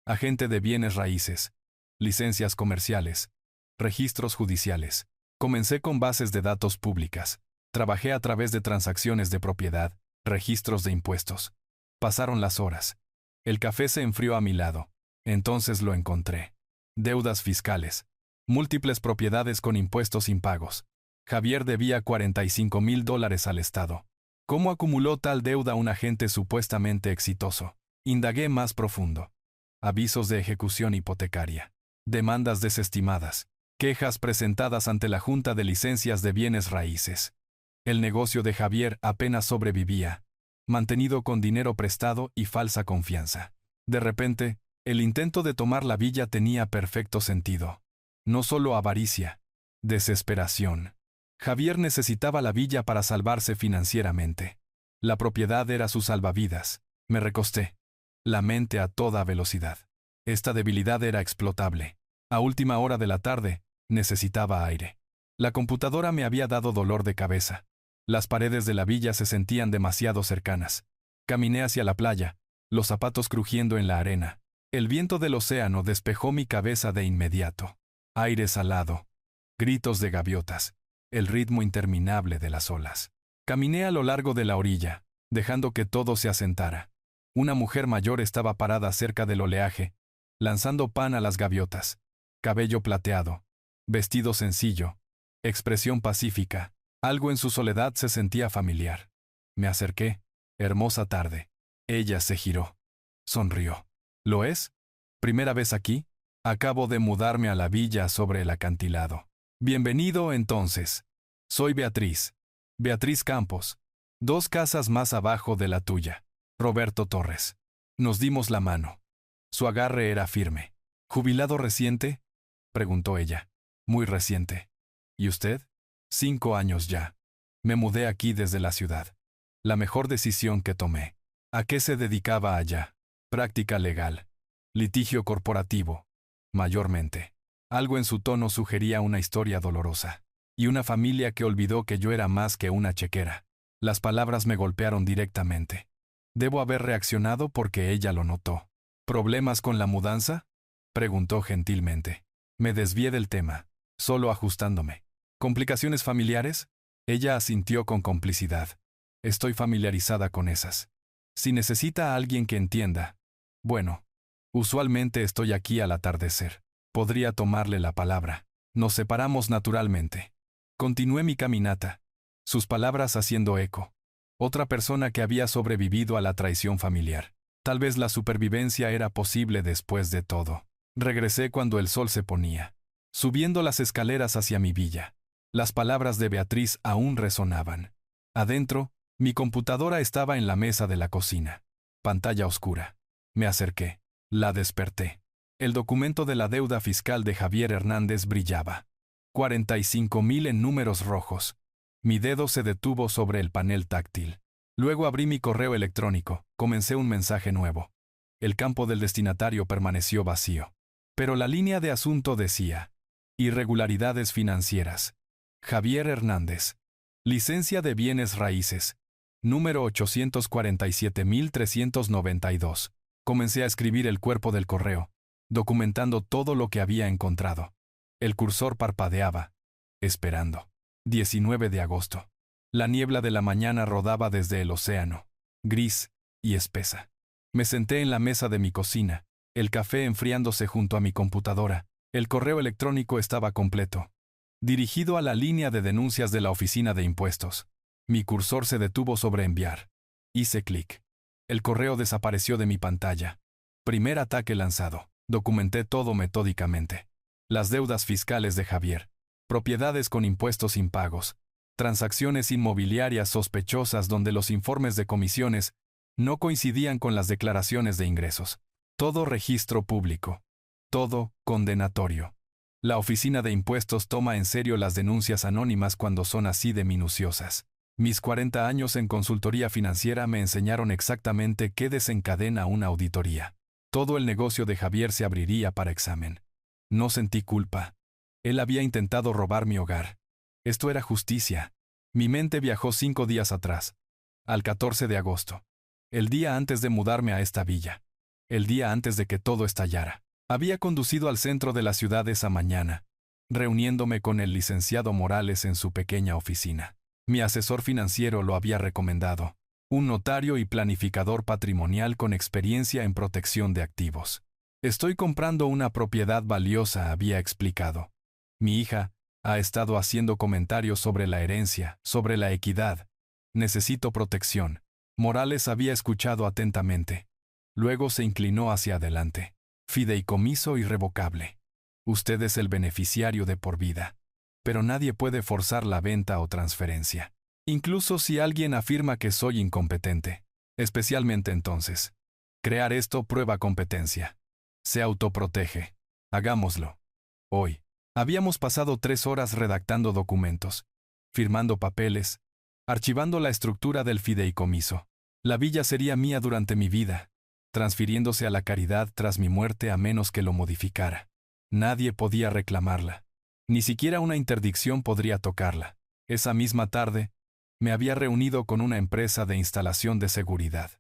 Speaker 1: agente de bienes raíces, licencias comerciales, registros judiciales. Comencé con bases de datos públicas. Trabajé a través de transacciones de propiedad, registros de impuestos. Pasaron las horas. El café se enfrió a mi lado. Entonces lo encontré. Deudas fiscales. Múltiples propiedades con impuestos impagos. Javier debía $45,000 al Estado. ¿Cómo acumuló tal deuda un agente supuestamente exitoso? Indagué más profundo. Avisos de ejecución hipotecaria. Demandas desestimadas. Quejas presentadas ante la Junta de Licencias de Bienes Raíces. El negocio de Javier apenas sobrevivía, mantenido con dinero prestado y falsa confianza. De repente, el intento de tomar la villa tenía perfecto sentido. No solo avaricia, desesperación. Javier necesitaba la villa para salvarse financieramente. La propiedad era su salvavidas. Me recosté. La mente a toda velocidad. Esta debilidad era explotable. A última hora de la tarde, necesitaba aire. La computadora me había dado dolor de cabeza. Las paredes de la villa se sentían demasiado cercanas. Caminé hacia la playa, los zapatos crujiendo en la arena. El viento del océano despejó mi cabeza de inmediato. Aire salado. Gritos de gaviotas. El ritmo interminable de las olas. Caminé a lo largo de la orilla, dejando que todo se asentara. Una mujer mayor estaba parada cerca del oleaje, lanzando pan a las gaviotas. Cabello plateado. Vestido sencillo. Expresión pacífica. Algo en su soledad se sentía familiar. Me acerqué. Hermosa tarde. Ella se giró. Sonrió. ¿Lo es? ¿Primera vez aquí? Acabo de mudarme a la villa sobre el acantilado. Bienvenido entonces. Soy Beatriz. Beatriz Campos. 2 casas más abajo de la tuya. Roberto Torres. Nos dimos la mano. Su agarre era firme. ¿Jubilado reciente? Preguntó ella. Muy reciente. ¿Y usted? 5 años ya. Me mudé aquí desde la ciudad. La mejor decisión que tomé. ¿A qué se dedicaba allá? Práctica legal. Litigio corporativo. Mayormente. Algo en su tono sugería una historia dolorosa. Y una familia que olvidó que yo era más que una chequera. Las palabras me golpearon directamente. Debo haber reaccionado porque ella lo notó. ¿Problemas con la mudanza? Preguntó gentilmente. Me desvié del tema, solo ajustándome. ¿Complicaciones familiares? Ella asintió con complicidad. Estoy familiarizada con esas. Si necesita a alguien que entienda. Bueno, usualmente estoy aquí al atardecer. Podría tomarle la palabra. Nos separamos naturalmente. Continué mi caminata. Sus palabras haciendo eco. Otra persona que había sobrevivido a la traición familiar. Tal vez la supervivencia era posible después de todo. Regresé cuando el sol se ponía. Subiendo las escaleras hacia mi villa. Las palabras de Beatriz aún resonaban. Adentro, mi computadora estaba en la mesa de la cocina. Pantalla oscura. Me acerqué. La desperté. El documento de la deuda fiscal de Javier Hernández brillaba. 45,000 en números rojos. Mi dedo se detuvo sobre el panel táctil. Luego abrí mi correo electrónico, comencé un mensaje nuevo. El campo del destinatario permaneció vacío. Pero la línea de asunto decía: irregularidades financieras. Javier Hernández. Licencia de bienes raíces. Número 847.392. Comencé a escribir el cuerpo del correo, documentando todo lo que había encontrado. El cursor parpadeaba, esperando. 19 de agosto. La niebla de la mañana rodaba desde el océano, gris y espesa. Me senté en la mesa de mi cocina, el café enfriándose junto a mi computadora. El correo electrónico estaba completo. Dirigido a la línea de denuncias de la Oficina de Impuestos. Mi cursor se detuvo sobre enviar. Hice clic. El correo desapareció de mi pantalla. Primer ataque lanzado. Documenté todo metódicamente. Las deudas fiscales de Javier. Propiedades con impuestos impagos. Transacciones inmobiliarias sospechosas donde los informes de comisiones no coincidían con las declaraciones de ingresos. Todo registro público. Todo condenatorio. La Oficina de Impuestos toma en serio las denuncias anónimas cuando son así de minuciosas. Mis 40 años en consultoría financiera me enseñaron exactamente qué desencadena una auditoría. Todo el negocio de Javier se abriría para examen. No sentí culpa. Él había intentado robar mi hogar. Esto era justicia. Mi mente viajó 5 días atrás, al 14 de agosto. El día antes de mudarme a esta villa. El día antes de que todo estallara. Había conducido al centro de la ciudad esa mañana, reuniéndome con el licenciado Morales en su pequeña oficina. Mi asesor financiero lo había recomendado. Un notario y planificador patrimonial con experiencia en protección de activos. Estoy comprando una propiedad valiosa, había explicado. Mi hija ha estado haciendo comentarios sobre la herencia, sobre la equidad. Necesito protección. Morales había escuchado atentamente. Luego se inclinó hacia adelante. Fideicomiso irrevocable. Usted es el beneficiario de por vida. Pero nadie puede forzar la venta o transferencia. Incluso si alguien afirma que soy incompetente. Especialmente entonces. Crear esto prueba competencia. Se autoprotege. Hagámoslo. Hoy. Habíamos pasado 3 horas redactando documentos, firmando papeles, archivando la estructura del fideicomiso. La villa sería mía durante mi vida, transfiriéndose a la caridad tras mi muerte a menos que lo modificara. Nadie podía reclamarla. Ni siquiera una interdicción podría tocarla. Esa misma tarde, me había reunido con una empresa de instalación de seguridad.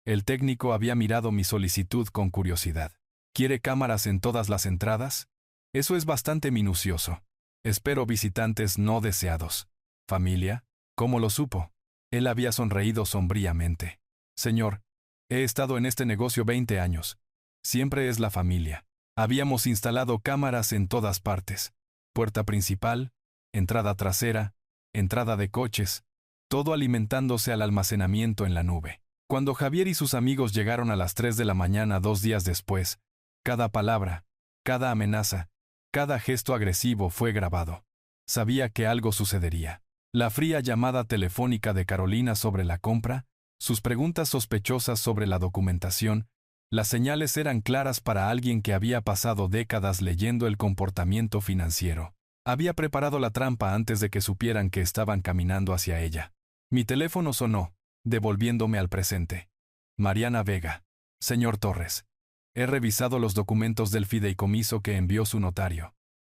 Speaker 1: El técnico había mirado mi solicitud con curiosidad. ¿Quiere cámaras en todas las entradas? Eso es bastante minucioso. Espero visitantes no deseados. ¿Familia? ¿Cómo lo supo? Él había sonreído sombríamente. Señor, he estado en este negocio 20 años. Siempre es la familia. Habíamos instalado cámaras en todas partes. Puerta principal, entrada trasera, entrada de coches, todo alimentándose al almacenamiento en la nube. Cuando Javier y sus amigos llegaron a las 3 de la mañana 2 días después, cada palabra, cada amenaza, cada gesto agresivo fue grabado. Sabía que algo sucedería. La fría llamada telefónica de Carolina sobre la compra, sus preguntas sospechosas sobre la documentación, las señales eran claras para alguien que había pasado décadas leyendo el comportamiento financiero. Había preparado la trampa antes de que supieran que estaban caminando hacia ella. Mi teléfono sonó, devolviéndome al presente. Mariana Vega. Señor Torres. He revisado los documentos del fideicomiso que envió su notario.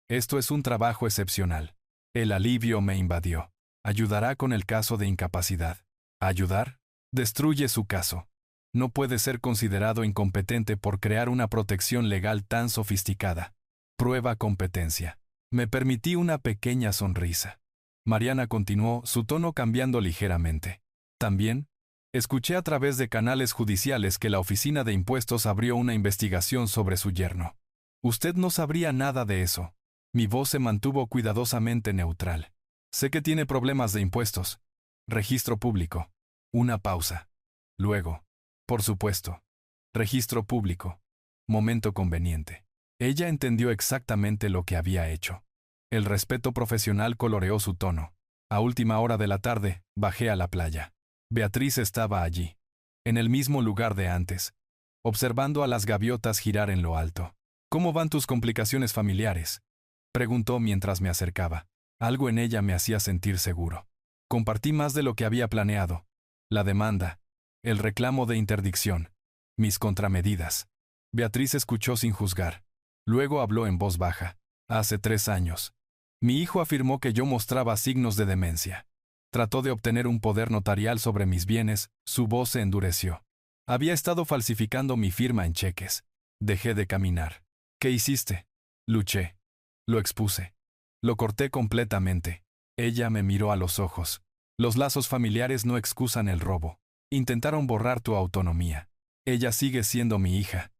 Speaker 1: Esto es un trabajo excepcional. El alivio me invadió. Ayudará con el caso de incapacidad. ¿Ayudar? Destruye su caso. No puede ser considerado incompetente por crear una protección legal tan sofisticada. Prueba competencia. Me permití una pequeña sonrisa. Mariana continuó, su tono cambiando ligeramente. También, escuché a través de canales judiciales que la Oficina de Impuestos abrió una investigación sobre su yerno. Usted no sabría nada de eso. Mi voz se mantuvo cuidadosamente neutral. Sé que tiene problemas de impuestos. Registro público. Una pausa. Luego, por supuesto. Registro público. Momento conveniente. Ella entendió exactamente lo que había hecho. El respeto profesional coloreó su tono. A última hora de la tarde, bajé a la playa. Beatriz estaba allí, en el mismo lugar de antes, observando a las gaviotas girar en lo alto. ¿Cómo van tus complicaciones familiares?, preguntó mientras me acercaba. Algo en ella me hacía sentir seguro. Compartí más de lo que había planeado. La demanda, el reclamo de interdicción, mis contramedidas. Beatriz escuchó sin juzgar. Luego habló en voz baja. Hace 3 años. Mi hijo afirmó que yo mostraba signos de demencia. Trató de obtener un poder notarial sobre mis bienes, su voz se endureció. Había estado falsificando mi firma en cheques. Dejé de caminar. ¿Qué hiciste? Luché. Lo expuse. Lo corté completamente. Ella me miró a los ojos. Los lazos familiares no excusan el robo. Intentaron borrar tu autonomía. Ella sigue siendo mi hija.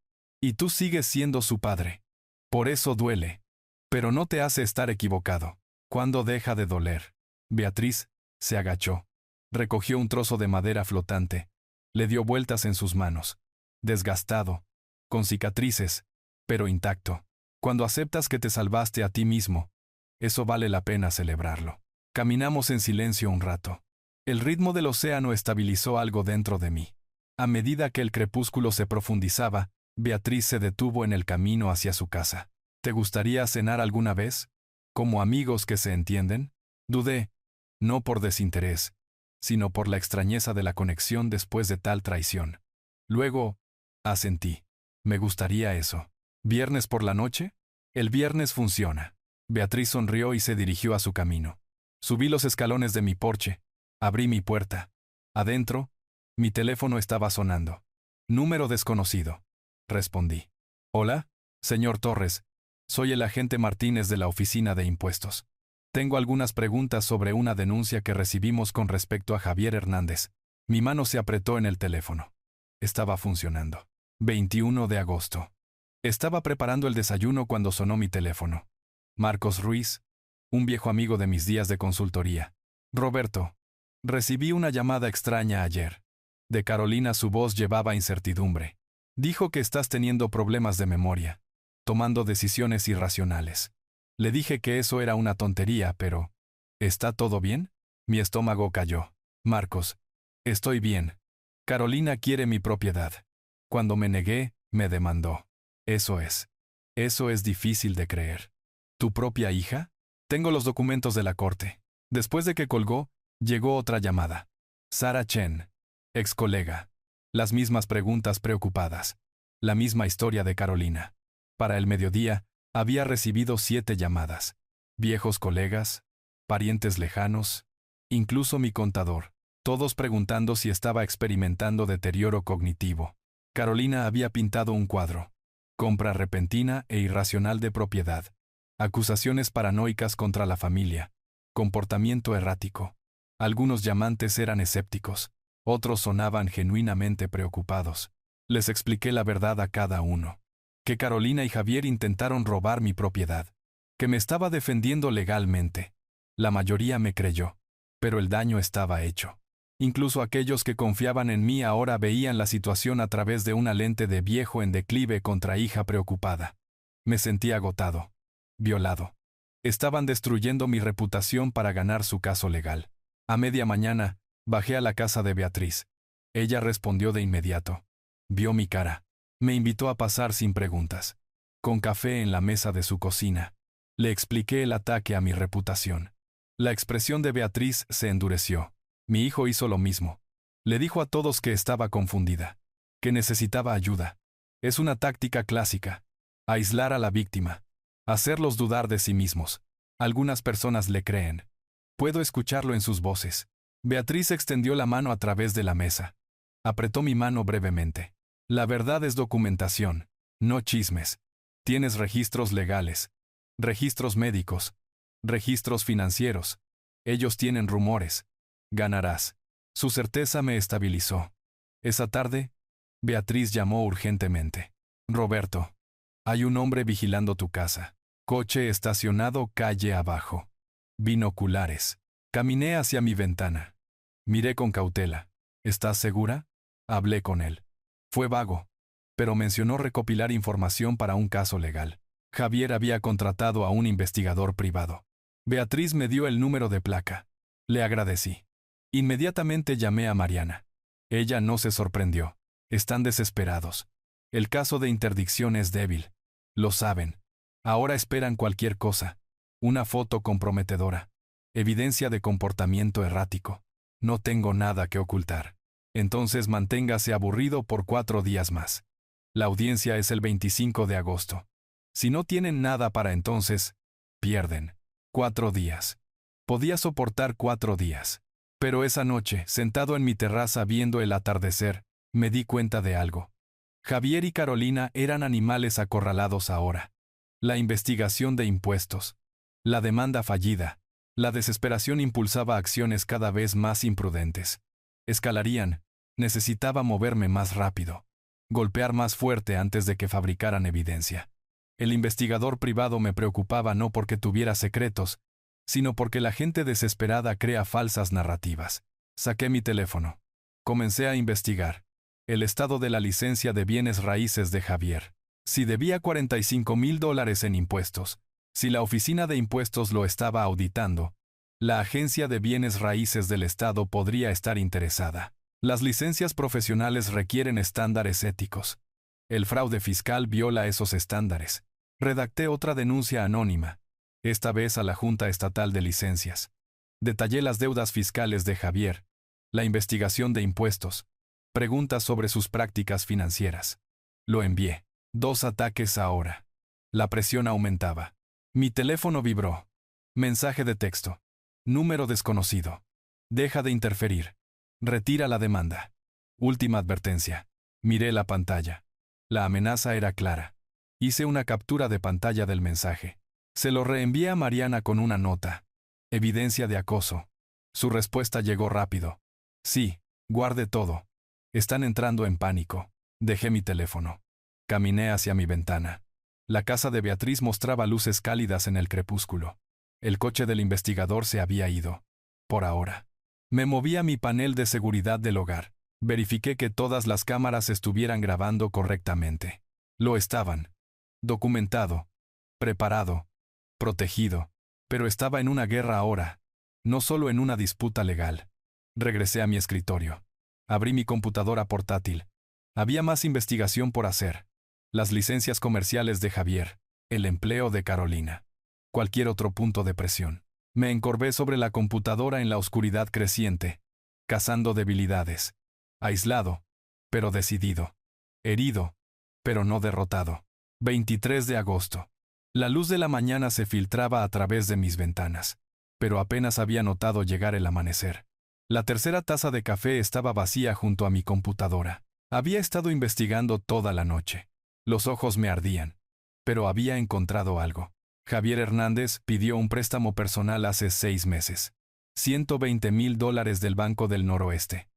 Speaker 1: Y tú sigues siendo su padre. Por eso duele. Pero no te hace estar equivocado. ¿Cuándo deja de doler? Beatriz se agachó. Recogió un trozo de madera flotante. Le dio vueltas en sus manos. Desgastado. Con cicatrices. Pero intacto. Cuando aceptas que te salvaste a ti mismo, eso vale la pena celebrarlo. Caminamos en silencio un rato. El ritmo del océano estabilizó algo dentro de mí. A medida que el crepúsculo se profundizaba, Beatriz se detuvo en el camino hacia su casa. ¿Te gustaría cenar alguna vez? ¿Como amigos que se entienden? Dudé, no por desinterés, sino por la extrañeza de la conexión después de tal traición. Luego, asentí. Me gustaría eso. ¿Viernes por la noche? El viernes funciona. Beatriz sonrió y se dirigió a su camino. Subí los escalones de mi porche. Abrí mi puerta. Adentro, mi teléfono estaba sonando. Número desconocido. Respondí. Hola, señor Torres. Soy el agente Martínez de la Oficina de Impuestos. Tengo algunas preguntas sobre una denuncia que recibimos con respecto a Javier Hernández. Mi mano se apretó en el teléfono. Estaba funcionando. 21 de agosto. Estaba preparando el desayuno cuando sonó mi teléfono. Marcos Ruiz, un viejo amigo de mis días de consultoría. Roberto, recibí una llamada extraña ayer. De Carolina su voz llevaba incertidumbre. Dijo que estás teniendo problemas de memoria, tomando decisiones irracionales. Le dije que eso era una tontería, pero ¿está todo bien? Mi estómago cayó. Marcos, estoy bien. Carolina quiere mi propiedad. Cuando me negué, me demandó. Eso es difícil de creer. ¿Tu propia hija? Tengo los documentos de la corte. Después de que colgó, llegó otra llamada. Sara Chen. Ex colega. Las mismas preguntas preocupadas. La misma historia de Carolina. Para el mediodía, había recibido 7 llamadas. Viejos colegas, parientes lejanos, incluso mi contador, todos preguntando si estaba experimentando deterioro cognitivo. Carolina había pintado un cuadro. Compra repentina e irracional de propiedad. Acusaciones paranoicas contra la familia. Comportamiento errático. Algunos llamantes eran escépticos. Otros sonaban genuinamente preocupados. Les expliqué la verdad a cada uno. Que Carolina y Javier intentaron robar mi propiedad. Que me estaba defendiendo legalmente. La mayoría me creyó. Pero el daño estaba hecho. Incluso aquellos que confiaban en mí ahora veían la situación a través de una lente de viejo en declive contra hija preocupada. Me sentí agotado. Violado. Estaban destruyendo mi reputación para ganar su caso legal. A media mañana, bajé a la casa de Beatriz. Ella respondió de inmediato. Vio mi cara. Me invitó a pasar sin preguntas. Con café en la mesa de su cocina. Le expliqué el ataque a mi reputación. La expresión de Beatriz se endureció. Mi hijo hizo lo mismo. Le dijo a todos que estaba confundida. Que necesitaba ayuda. Es una táctica clásica. Aislar a la víctima. Hacerlos dudar de sí mismos. Algunas personas le creen. Puedo escucharlo en sus voces. Beatriz extendió la mano a través de la mesa. Apretó mi mano brevemente. La verdad es documentación, no chismes. Tienes registros legales, registros médicos, registros financieros. Ellos tienen rumores. Ganarás. Su certeza me estabilizó. Esa tarde, Beatriz llamó urgentemente. Roberto, hay un hombre vigilando tu casa. Coche estacionado calle abajo. Binoculares. Caminé hacia mi ventana. Miré con cautela. ¿Estás segura? Hablé con él. Fue vago, pero mencionó recopilar información para un caso legal. Javier había contratado a un investigador privado. Beatriz me dio el número de placa. Le agradecí. Inmediatamente llamé a Mariana. Ella no se sorprendió. Están desesperados. El caso de interdicción es débil. Lo saben. Ahora esperan cualquier cosa. Una foto comprometedora. Evidencia de comportamiento errático. No tengo nada que ocultar. Entonces manténgase aburrido por 4 días más. La audiencia es el 25 de agosto. Si no tienen nada para entonces, pierden. 4 días. Podía soportar 4 días. Pero esa noche, sentado en mi terraza viendo el atardecer, me di cuenta de algo. Javier y Carolina eran animales acorralados ahora. La investigación de impuestos. La demanda fallida. La desesperación impulsaba acciones cada vez más imprudentes. Escalarían. Necesitaba moverme más rápido. Golpear más fuerte antes de que fabricaran evidencia. El investigador privado me preocupaba no porque tuviera secretos, sino porque la gente desesperada crea falsas narrativas. Saqué mi teléfono. Comencé a investigar. El estado de la licencia de bienes raíces de Javier. Si debía $45,000 en impuestos. Si la oficina de impuestos lo estaba auditando. La agencia de bienes raíces del Estado podría estar interesada. Las licencias profesionales requieren estándares éticos. El fraude fiscal viola esos estándares. Redacté otra denuncia anónima, esta vez a la Junta Estatal de Licencias. Detallé las deudas fiscales de Javier, la investigación de impuestos, preguntas sobre sus prácticas financieras. Lo envié. 2 ataques ahora. La presión aumentaba. Mi teléfono vibró. Mensaje de texto. Número desconocido. Deja de interferir. Retira la demanda. Última advertencia. Miré la pantalla. La amenaza era clara. Hice una captura de pantalla del mensaje. Se lo reenvié a Mariana con una nota. Evidencia de acoso. Su respuesta llegó rápido. Sí, guarde todo. Están entrando en pánico. Dejé mi teléfono. Caminé hacia mi ventana. La casa de Beatriz mostraba luces cálidas en el crepúsculo. El coche del investigador se había ido. Por ahora. Me moví a mi panel de seguridad del hogar. Verifiqué que todas las cámaras estuvieran grabando correctamente. Lo estaban. Documentado. Preparado. Protegido. Pero estaba en una guerra ahora. No solo en una disputa legal. Regresé a mi escritorio. Abrí mi computadora portátil. Había más investigación por hacer. Las licencias comerciales de Javier. El empleo de Carolina. Cualquier otro punto de presión. Me encorvé sobre la computadora en la oscuridad creciente, cazando debilidades. Aislado, pero decidido. Herido, pero no derrotado. 23 de agosto. La luz de la mañana se filtraba a través de mis ventanas, pero apenas había notado llegar el amanecer. La tercera taza de café estaba vacía junto a mi computadora. Había estado investigando toda la noche. Los ojos me ardían, pero había encontrado algo. Javier Hernández pidió un préstamo personal hace 6 meses. $120,000 del Banco del Noroeste.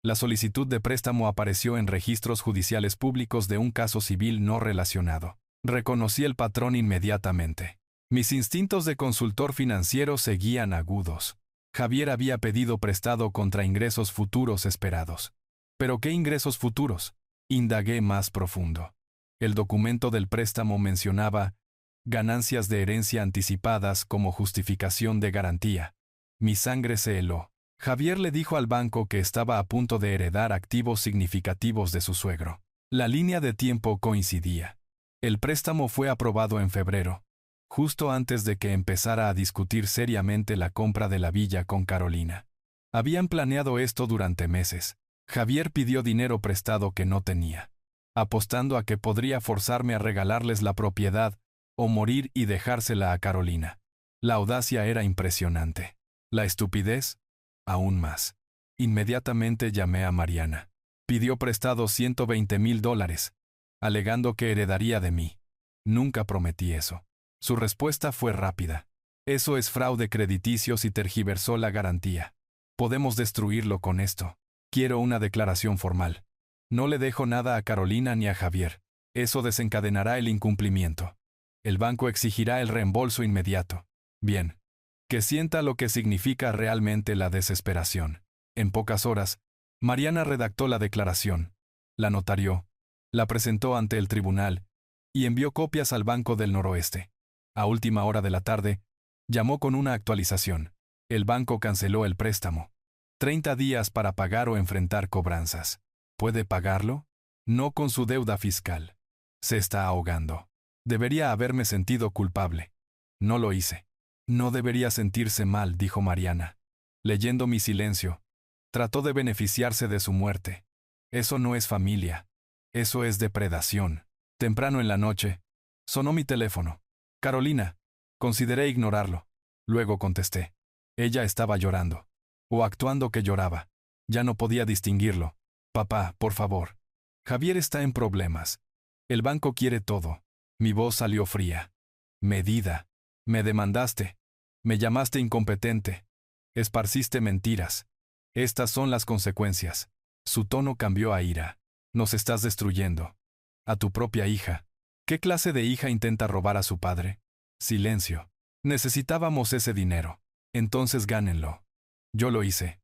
Speaker 1: La solicitud de préstamo apareció en registros judiciales públicos de un caso civil no relacionado. Reconocí el patrón inmediatamente. Mis instintos de consultor financiero seguían agudos. Javier había pedido prestado contra ingresos futuros esperados. ¿Pero qué ingresos futuros? Indagué más profundo. El documento del préstamo mencionaba ganancias de herencia anticipadas como justificación de garantía. Mi sangre se heló. Javier le dijo al banco que estaba a punto de heredar activos significativos de su suegro. La línea de tiempo coincidía. El préstamo fue aprobado en febrero, justo antes de que empezara a discutir seriamente la compra de la villa con Carolina. Habían planeado esto durante meses. Javier pidió dinero prestado que no tenía, apostando a que podría forzarme a regalarles la propiedad o morir y dejársela a Carolina. La audacia era impresionante. La estupidez, aún más. Inmediatamente llamé a Mariana. Pidió prestado $120,000, alegando que heredaría de mí. Nunca prometí eso. Su respuesta fue rápida. Eso es fraude crediticio si tergiversó la garantía. Podemos destruirlo con esto. Quiero una declaración formal. No le dejo nada a Carolina ni a Javier. Eso desencadenará el incumplimiento. El banco exigirá el reembolso inmediato. Bien. Que sienta lo que significa realmente la desesperación. En pocas horas, Mariana redactó la declaración, la notarió, la presentó ante el tribunal y envió copias al Banco del Noroeste. A última hora de la tarde, llamó con una actualización. El banco canceló el préstamo. 30 días para pagar o enfrentar cobranzas. ¿Puede pagarlo? No con su deuda fiscal. Se está ahogando. Debería haberme sentido culpable. No lo hice. No debería sentirse mal, dijo Mariana. Leyendo mi silencio, trató de beneficiarse de su muerte. Eso no es familia. Eso es depredación. Temprano en la noche, sonó mi teléfono. Carolina. Consideré ignorarlo. Luego contesté. Ella estaba llorando. O actuando que lloraba. Ya no podía distinguirlo. Papá, por favor. Javier está en problemas. El banco quiere todo. Mi voz salió fría. Medida. Me demandaste. Me llamaste incompetente. Esparciste mentiras. Estas son las consecuencias. Su tono cambió a ira. Nos estás destruyendo. A tu propia hija. ¿Qué clase de hija intenta robar a su padre? Silencio. Necesitábamos ese dinero. Entonces gánenlo. Yo lo hice.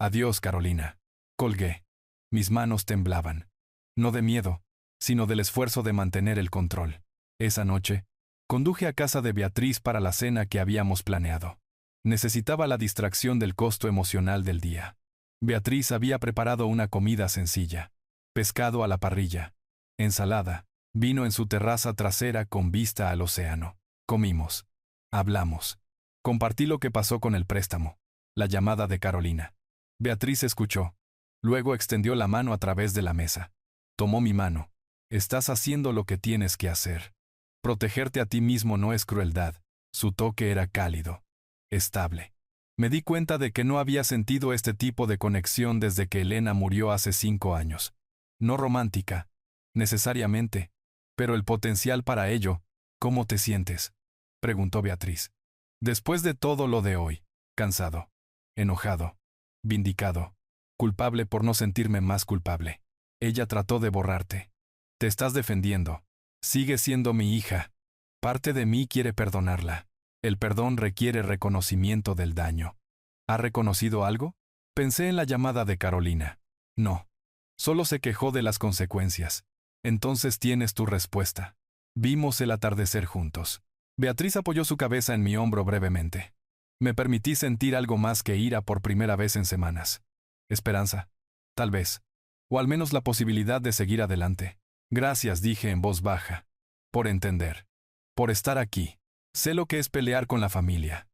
Speaker 1: Adiós, Carolina. Colgué. Mis manos temblaban. No de miedo, sino del esfuerzo de mantener el control. Esa noche, conduje a casa de Beatriz para la cena que habíamos planeado. Necesitaba la distracción del costo emocional del día. Beatriz había preparado una comida sencilla. Pescado a la parrilla. Ensalada. Vino en su terraza trasera con vista al océano. Comimos. Hablamos. Compartí lo que pasó con el préstamo. La llamada de Carolina. Beatriz escuchó. Luego extendió la mano a través de la mesa. Tomó mi mano. Estás haciendo lo que tienes que hacer. Protegerte a ti mismo no es crueldad. Su toque era cálido. Estable. Me di cuenta de que no había sentido este tipo de conexión desde que Elena murió hace 5 años. No romántica, necesariamente, pero el potencial para ello. ¿Cómo te sientes?, preguntó Beatriz. Después de todo lo de hoy, cansado, enojado, vindicado, culpable por no sentirme más culpable. Ella trató de borrarte. Te estás defendiendo. Sigue siendo mi hija. Parte de mí quiere perdonarla. El perdón requiere reconocimiento del daño. ¿Ha reconocido algo? Pensé en la llamada de Carolina. No. Solo se quejó de las consecuencias. Entonces tienes tu respuesta. Vimos el atardecer juntos. Beatriz apoyó su cabeza en mi hombro brevemente. Me permití sentir algo más que ira por primera vez en semanas. Esperanza. Tal vez. O al menos la posibilidad de seguir adelante. Gracias, dije en voz baja. Por entender. Por estar aquí. Sé lo que es pelear con la familia.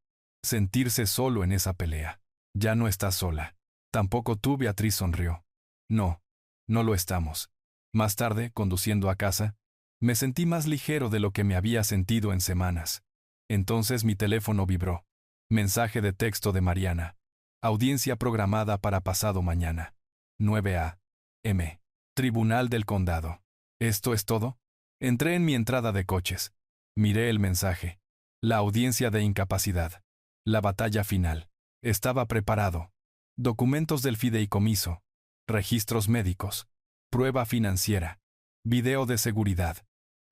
Speaker 1: Sentirse solo en esa pelea. Ya no estás sola. Tampoco tú, Beatriz sonrió. No, no lo estamos. Más tarde, conduciendo a casa, me sentí más ligero de lo que me había sentido en semanas. Entonces mi teléfono vibró. Mensaje de texto de Mariana. Audiencia programada para pasado mañana. 9 a.m. Tribunal del Condado. ¿Esto es todo? Entré en mi entrada de coches. Miré el mensaje. La audiencia de incapacidad. La batalla final. Estaba preparado. Documentos del fideicomiso. Registros médicos. Prueba financiera. Video de seguridad.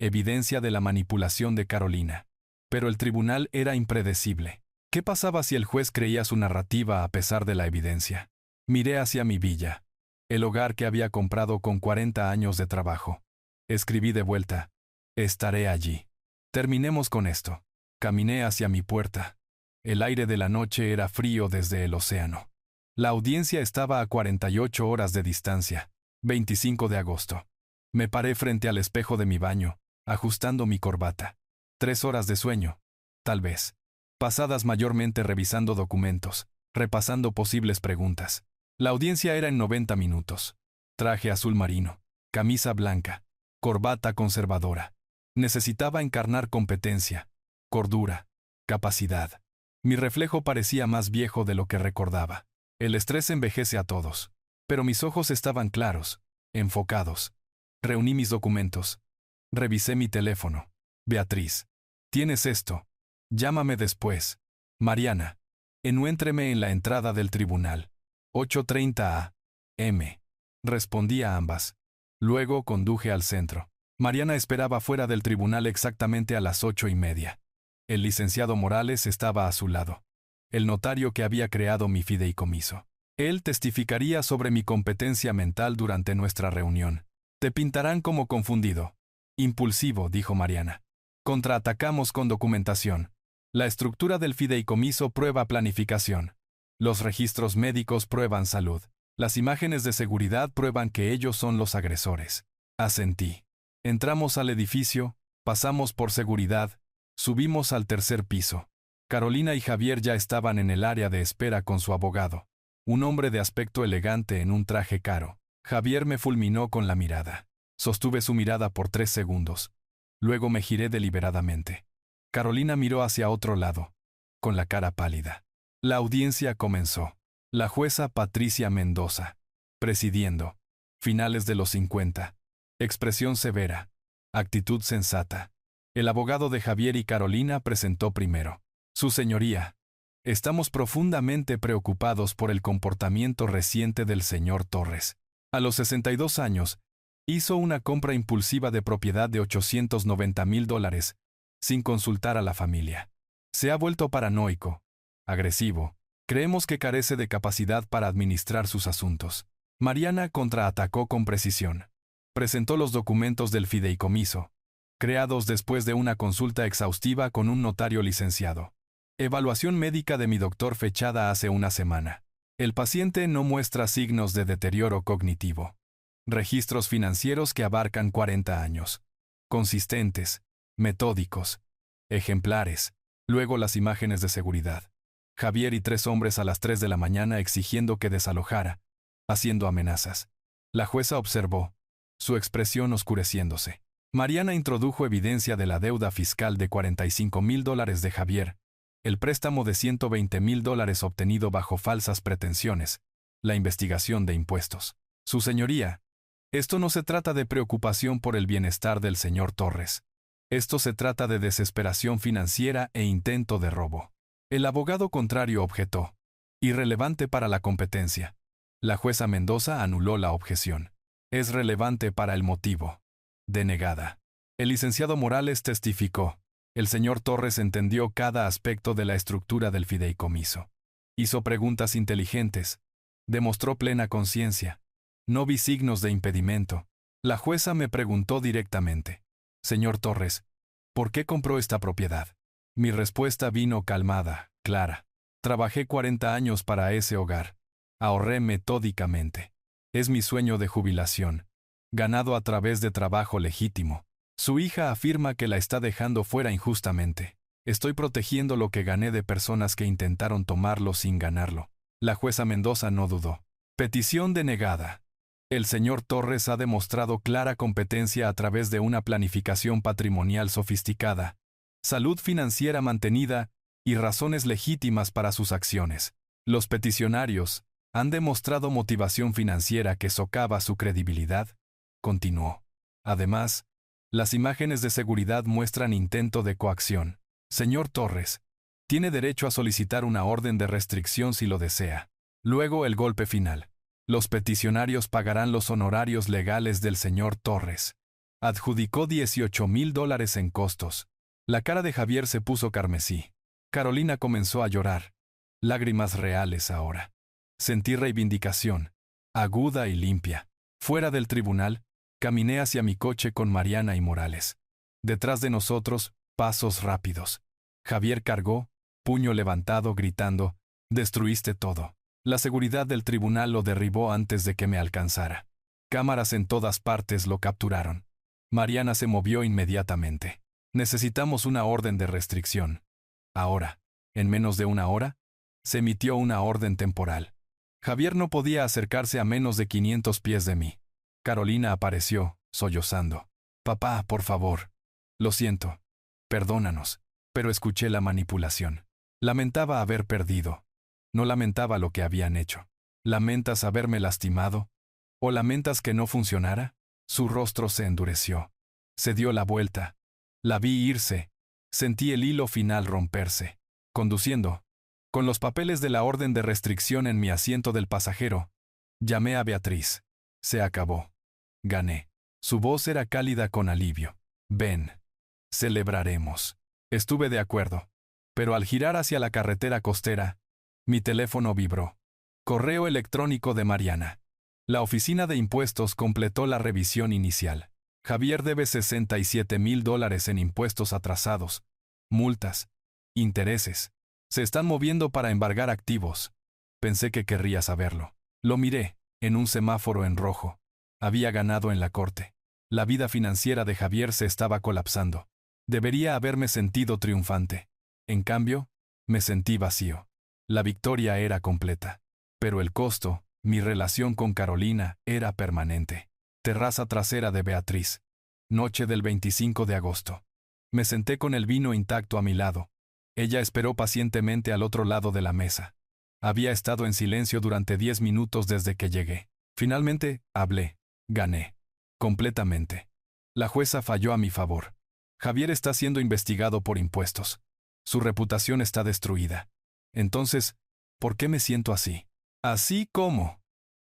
Speaker 1: Evidencia de la manipulación de Carolina. Pero el tribunal era impredecible. ¿Qué pasaba si el juez creía su narrativa a pesar de la evidencia? Miré hacia mi villa. El hogar que había comprado con 40 años de trabajo. Escribí de vuelta. Estaré allí. Terminemos con esto. Caminé hacia mi puerta. El aire de la noche era frío desde el océano. La audiencia estaba a 48 horas de distancia. 25 de agosto. Me paré frente al espejo de mi baño, ajustando mi corbata. 3 horas de sueño, tal vez. Pasadas mayormente revisando documentos, repasando posibles preguntas. La audiencia era en 90 minutos. Traje azul marino, camisa blanca, corbata conservadora. Necesitaba encarnar competencia, cordura, capacidad. Mi reflejo parecía más viejo de lo que recordaba. El estrés envejece a todos. Pero mis ojos estaban claros, enfocados. Reuní mis documentos. Revisé mi teléfono. Beatriz. ¿Tienes esto? Llámame después. Mariana. Encuéntreme en la entrada del tribunal. 8:30 a.m. Respondí a ambas. Luego conduje al centro. Mariana esperaba fuera del tribunal exactamente a las 8:30. El licenciado Morales estaba a su lado. El notario que había creado mi fideicomiso. Él testificaría sobre mi competencia mental durante nuestra reunión. Te pintarán como confundido. Impulsivo, dijo Mariana. Contraatacamos con documentación. La estructura del fideicomiso prueba planificación. Los registros médicos prueban salud. Las imágenes de seguridad prueban que ellos son los agresores. Asentí. Entramos al edificio, pasamos por seguridad, subimos al tercer piso. Carolina y Javier ya estaban en el área de espera con su abogado. Un hombre de aspecto elegante en un traje caro. Javier me fulminó con la mirada. Sostuve su mirada por 3 segundos. Luego me giré deliberadamente. Carolina miró hacia otro lado, con la cara pálida. La audiencia comenzó. La jueza Patricia Mendoza, presidiendo. Finales de los 50. Expresión severa. Actitud sensata. El abogado de Javier y Carolina presentó primero. Su señoría. Estamos profundamente preocupados por el comportamiento reciente del señor Torres. A los 62 años, hizo una compra impulsiva de propiedad de $890,000, sin consultar a la familia. Se ha vuelto paranoico, agresivo. Creemos que carece de capacidad para administrar sus asuntos. Mariana contraatacó con precisión. Presentó los documentos del fideicomiso, creados después de una consulta exhaustiva con un notario licenciado. Evaluación médica de mi doctor fechada hace una semana. El paciente no muestra signos de deterioro cognitivo. Registros financieros que abarcan 40 años. Consistentes, metódicos, ejemplares. Luego las imágenes de seguridad. Javier y 3 hombres a las 3 de la mañana exigiendo que desalojara, haciendo amenazas. La jueza observó, su expresión oscureciéndose. Mariana introdujo evidencia de la deuda fiscal de $45,000 de Javier, el préstamo de $120,000 obtenido bajo falsas pretensiones, la investigación de impuestos. Su señoría, esto no se trata de preocupación por el bienestar del señor Torres. Esto se trata de desesperación financiera e intento de robo. El abogado contrario objetó. Irrelevante para la competencia. La jueza Mendoza anuló la objeción. Es relevante para el motivo. Denegada. El licenciado Morales testificó. El señor Torres entendió cada aspecto de la estructura del fideicomiso. Hizo preguntas inteligentes. Demostró plena conciencia. No vi signos de impedimento. La jueza me preguntó directamente. Señor Torres, ¿por qué compró esta propiedad? Mi respuesta vino calmada, clara. Trabajé 40 años para ese hogar. Ahorré metódicamente. Es mi sueño de jubilación, ganado a través de trabajo legítimo. Su hija afirma que la está dejando fuera injustamente. Estoy protegiendo lo que gané de personas que intentaron tomarlo sin ganarlo. La jueza Mendoza no dudó. Petición denegada. El señor Torres ha demostrado clara competencia a través de una planificación patrimonial sofisticada, salud financiera mantenida y razones legítimas para sus acciones. Los peticionarios han demostrado motivación financiera que socava su credibilidad, continuó. Además, las imágenes de seguridad muestran intento de coacción. Señor Torres, tiene derecho a solicitar una orden de restricción si lo desea. Luego el golpe final. Los peticionarios pagarán los honorarios legales del señor Torres. Adjudicó $18,000 en costos. La cara de Javier se puso carmesí. Carolina comenzó a llorar. Lágrimas reales ahora. Sentí reivindicación, aguda y limpia. Fuera del tribunal, caminé hacia mi coche con Mariana y Morales. Detrás de nosotros, pasos rápidos. Javier cargó, puño levantado, gritando, «Destruiste todo». La seguridad del tribunal lo derribó antes de que me alcanzara. Cámaras en todas partes lo capturaron. Mariana se movió inmediatamente. Necesitamos una orden de restricción. Ahora, en menos de una hora, se emitió una orden temporal. Javier no podía acercarse a menos de 500 pies de mí. Carolina apareció, sollozando. «Papá, por favor. Lo siento. Perdónanos». Pero escuché la manipulación. Lamentaba haber perdido. No lamentaba lo que habían hecho. ¿Lamentas haberme lastimado? ¿O lamentas que no funcionara? Su rostro se endureció. Se dio la vuelta. La vi irse. Sentí el hilo final romperse. Conduciendo, con los papeles de la orden de restricción en mi asiento del pasajero, llamé a Beatriz. Se acabó. Gané. Su voz era cálida con alivio. «Ven. Celebraremos». Estuve de acuerdo. Pero al girar hacia la carretera costera, mi teléfono vibró. Correo electrónico de Mariana. La oficina de impuestos completó la revisión inicial. Javier debe $67,000 en impuestos atrasados, multas, intereses. Se están moviendo para embargar activos. Pensé que querría saberlo. Lo miré, en un semáforo en rojo. Había ganado en la corte. La vida financiera de Javier se estaba colapsando. Debería haberme sentido triunfante. En cambio, me sentí vacío. La victoria era completa. Pero el costo, mi relación con Carolina, era permanente. Terraza trasera de Beatriz. Noche del 25 de agosto. Me senté con el vino intacto a mi lado. Ella esperó pacientemente al otro lado de la mesa. Había estado en silencio durante 10 minutos desde que llegué. Finalmente, hablé. Gané. Completamente. La jueza falló a mi favor. Javier está siendo investigado por impuestos. Su reputación está destruida. Entonces, ¿por qué me siento así? ¿Así cómo?,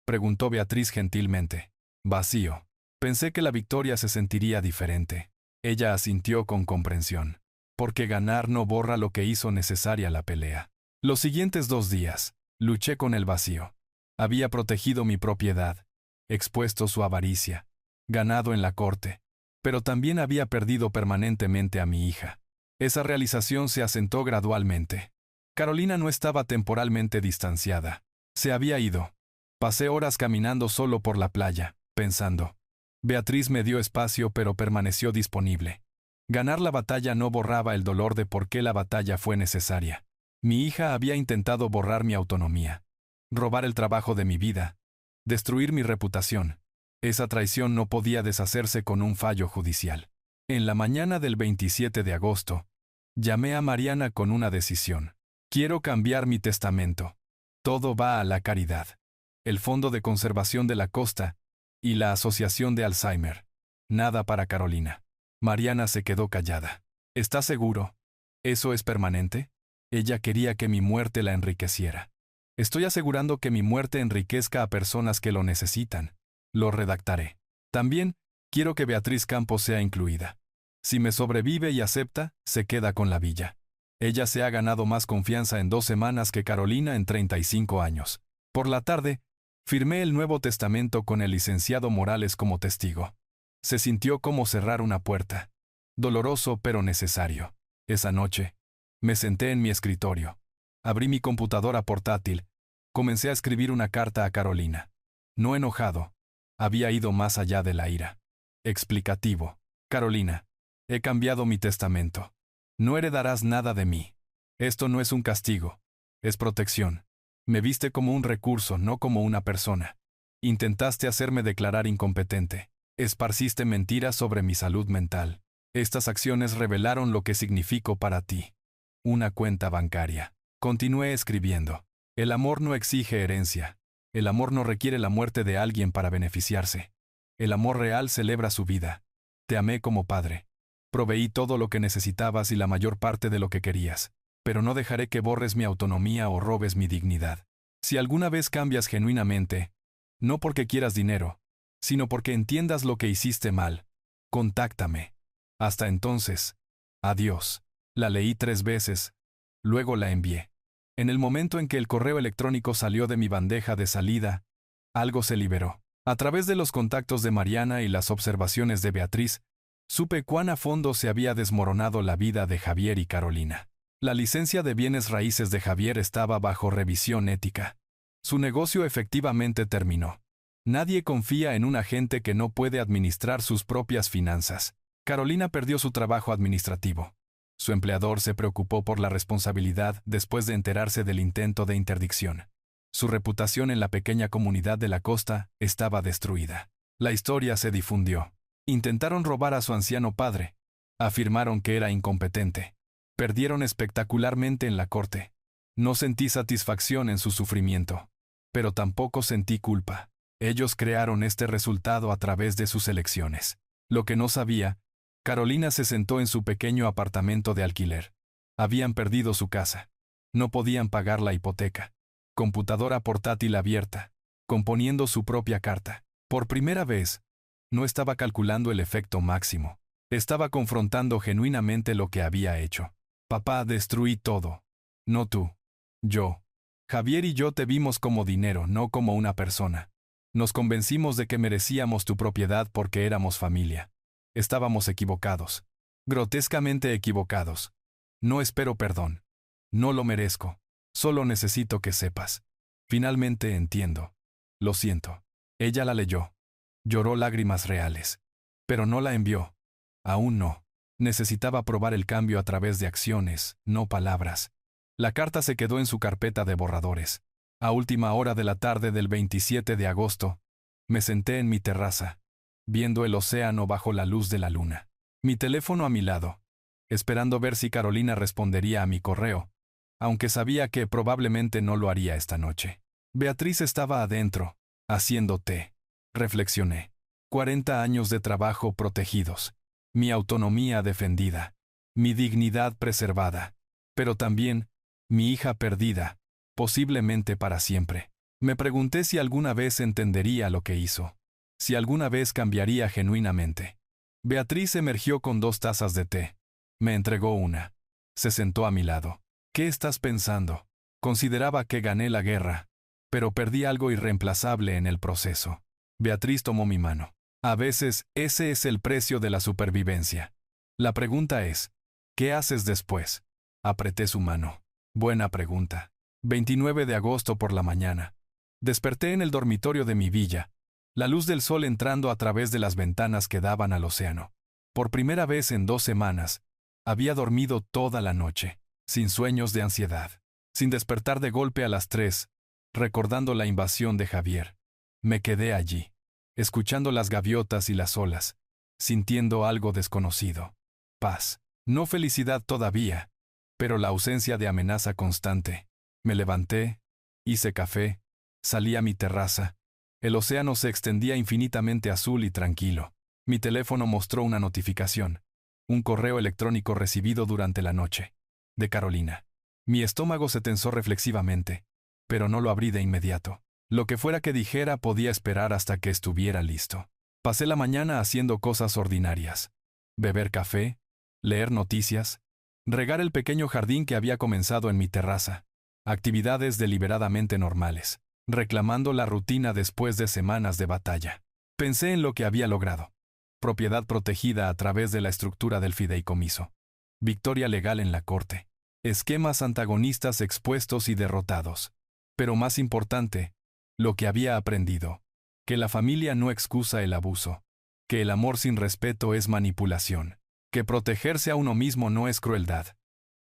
Speaker 1: preguntó Beatriz gentilmente. Vacío. Pensé que la victoria se sentiría diferente. Ella asintió con comprensión. Porque ganar no borra lo que hizo necesaria la pelea. Los siguientes 2 días, luché con el vacío. Había protegido mi propiedad, expuesto su avaricia, ganado en la corte, pero también había perdido permanentemente a mi hija. Esa realización se asentó gradualmente. Carolina no estaba temporalmente distanciada. Se había ido. Pasé horas caminando solo por la playa, pensando. Beatriz me dio espacio pero permaneció disponible. Ganar la batalla no borraba el dolor de por qué la batalla fue necesaria. Mi hija había intentado borrar mi autonomía, robar el trabajo de mi vida, destruir mi reputación. Esa traición no podía deshacerse con un fallo judicial. En la mañana del 27 de agosto, llamé a Mariana con una decisión. Quiero cambiar mi testamento. Todo va a la caridad, el Fondo de Conservación de la Costa y la Asociación de Alzheimer. Nada para Carolina. Mariana se quedó callada. ¿Estás seguro? ¿Eso es permanente? Ella quería que mi muerte la enriqueciera. Estoy asegurando que mi muerte enriquezca a personas que lo necesitan. Lo redactaré. También quiero que Beatriz Campos sea incluida. Si me sobrevive y acepta, se queda con la villa. Ella se ha ganado más confianza en 2 semanas que Carolina en 35 años. Por la tarde, firmé el Nuevo Testamento con el licenciado Morales como testigo. Se sintió como cerrar una puerta. Doloroso pero necesario. Esa noche, me senté en mi escritorio. Abrí mi computadora portátil. Comencé a escribir una carta a Carolina. No enojado. Había ido más allá de la ira. Explicativo. Carolina, he cambiado mi testamento. No heredarás nada de mí. Esto no es un castigo. Es protección. Me viste como un recurso, no como una persona. Intentaste hacerme declarar incompetente. Esparciste mentiras sobre mi salud mental. Estas acciones revelaron lo que significo para ti. Una cuenta bancaria. Continué escribiendo. El amor no exige herencia. El amor no requiere la muerte de alguien para beneficiarse. El amor real celebra su vida. Te amé como padre. Proveí todo lo que necesitabas y la mayor parte de lo que querías. Pero no dejaré que borres mi autonomía o robes mi dignidad. Si alguna vez cambias genuinamente, no porque quieras dinero, sino porque entiendas lo que hiciste mal, contáctame. Hasta entonces, adiós. La leí 3 veces, luego la envié. En el momento en que el correo electrónico salió de mi bandeja de salida, algo se liberó. A través de los contactos de Mariana y las observaciones de Beatriz, supe cuán a fondo se había desmoronado la vida de Javier y Carolina. La licencia de bienes raíces de Javier estaba bajo revisión ética. Su negocio efectivamente terminó. Nadie confía en un agente que no puede administrar sus propias finanzas. Carolina perdió su trabajo administrativo. Su empleador se preocupó por la responsabilidad después de enterarse del intento de interdicción. Su reputación en la pequeña comunidad de la costa estaba destruida. La historia se difundió. Intentaron robar a su anciano padre. Afirmaron que era incompetente. Perdieron espectacularmente en la corte. No sentí satisfacción en su sufrimiento. Pero tampoco sentí culpa. Ellos crearon este resultado a través de sus elecciones. Lo que no sabía, Carolina se sentó en su pequeño apartamento de alquiler. Habían perdido su casa. No podían pagar la hipoteca. Computadora portátil abierta, componiendo su propia carta. Por primera vez, no estaba calculando el efecto máximo. Estaba confrontando genuinamente lo que había hecho. Papá, destruí todo. No tú. Yo. Javier y yo te vimos como dinero, no como una persona. Nos convencimos de que merecíamos tu propiedad porque éramos familia. Estábamos equivocados. Grotescamente equivocados. No espero perdón. No lo merezco. Solo necesito que sepas. Finalmente entiendo. Lo siento. Ella la leyó. Lloró lágrimas reales. Pero no la envió. Aún no. Necesitaba probar el cambio a través de acciones, no palabras. La carta se quedó en su carpeta de borradores. A última hora de la tarde del 27 de agosto, me senté en mi terraza, viendo el océano bajo la luz de la luna. Mi teléfono a mi lado, esperando ver si Carolina respondería a mi correo, aunque sabía que probablemente no lo haría esta noche. Beatriz estaba adentro, haciendo té. Reflexioné. 40 años de trabajo protegidos. Mi autonomía defendida. Mi dignidad preservada. Pero también, mi hija perdida, posiblemente para siempre. Me pregunté si alguna vez entendería lo que hizo. Si alguna vez cambiaría genuinamente. Beatriz emergió con 2 tazas de té. Me entregó una. Se sentó a mi lado. ¿Qué estás pensando? Consideraba que gané la guerra, pero perdí algo irreemplazable en el proceso. Beatriz tomó mi mano. A veces, ese es el precio de la supervivencia. La pregunta es, ¿qué haces después? Apreté su mano. Buena pregunta. 29 de agosto por la mañana. Desperté en el dormitorio de mi villa, la luz del sol entrando a través de las ventanas que daban al océano. Por primera vez en 2 semanas, había dormido toda la noche, sin sueños de ansiedad, sin despertar de golpe a las 3, recordando la invasión de Javier. Me quedé allí, escuchando las gaviotas y las olas, sintiendo algo desconocido. Paz. No felicidad todavía, pero la ausencia de amenaza constante. Me levanté, hice café, salí a mi terraza. El océano se extendía infinitamente azul y tranquilo. Mi teléfono mostró una notificación. Un correo electrónico recibido durante la noche. De Carolina. Mi estómago se tensó reflexivamente, pero no lo abrí de inmediato. Lo que fuera que dijera podía esperar hasta que estuviera listo. Pasé la mañana haciendo cosas ordinarias. Beber café, leer noticias, regar el pequeño jardín que había comenzado en mi terraza. Actividades deliberadamente normales, reclamando la rutina después de semanas de batalla. Pensé en lo que había logrado. Propiedad protegida a través de la estructura del fideicomiso. Victoria legal en la corte. Esquemas antagonistas expuestos y derrotados. Pero más importante, lo que había aprendido. Que la familia no excusa el abuso. Que el amor sin respeto es manipulación. Que protegerse a uno mismo no es crueldad.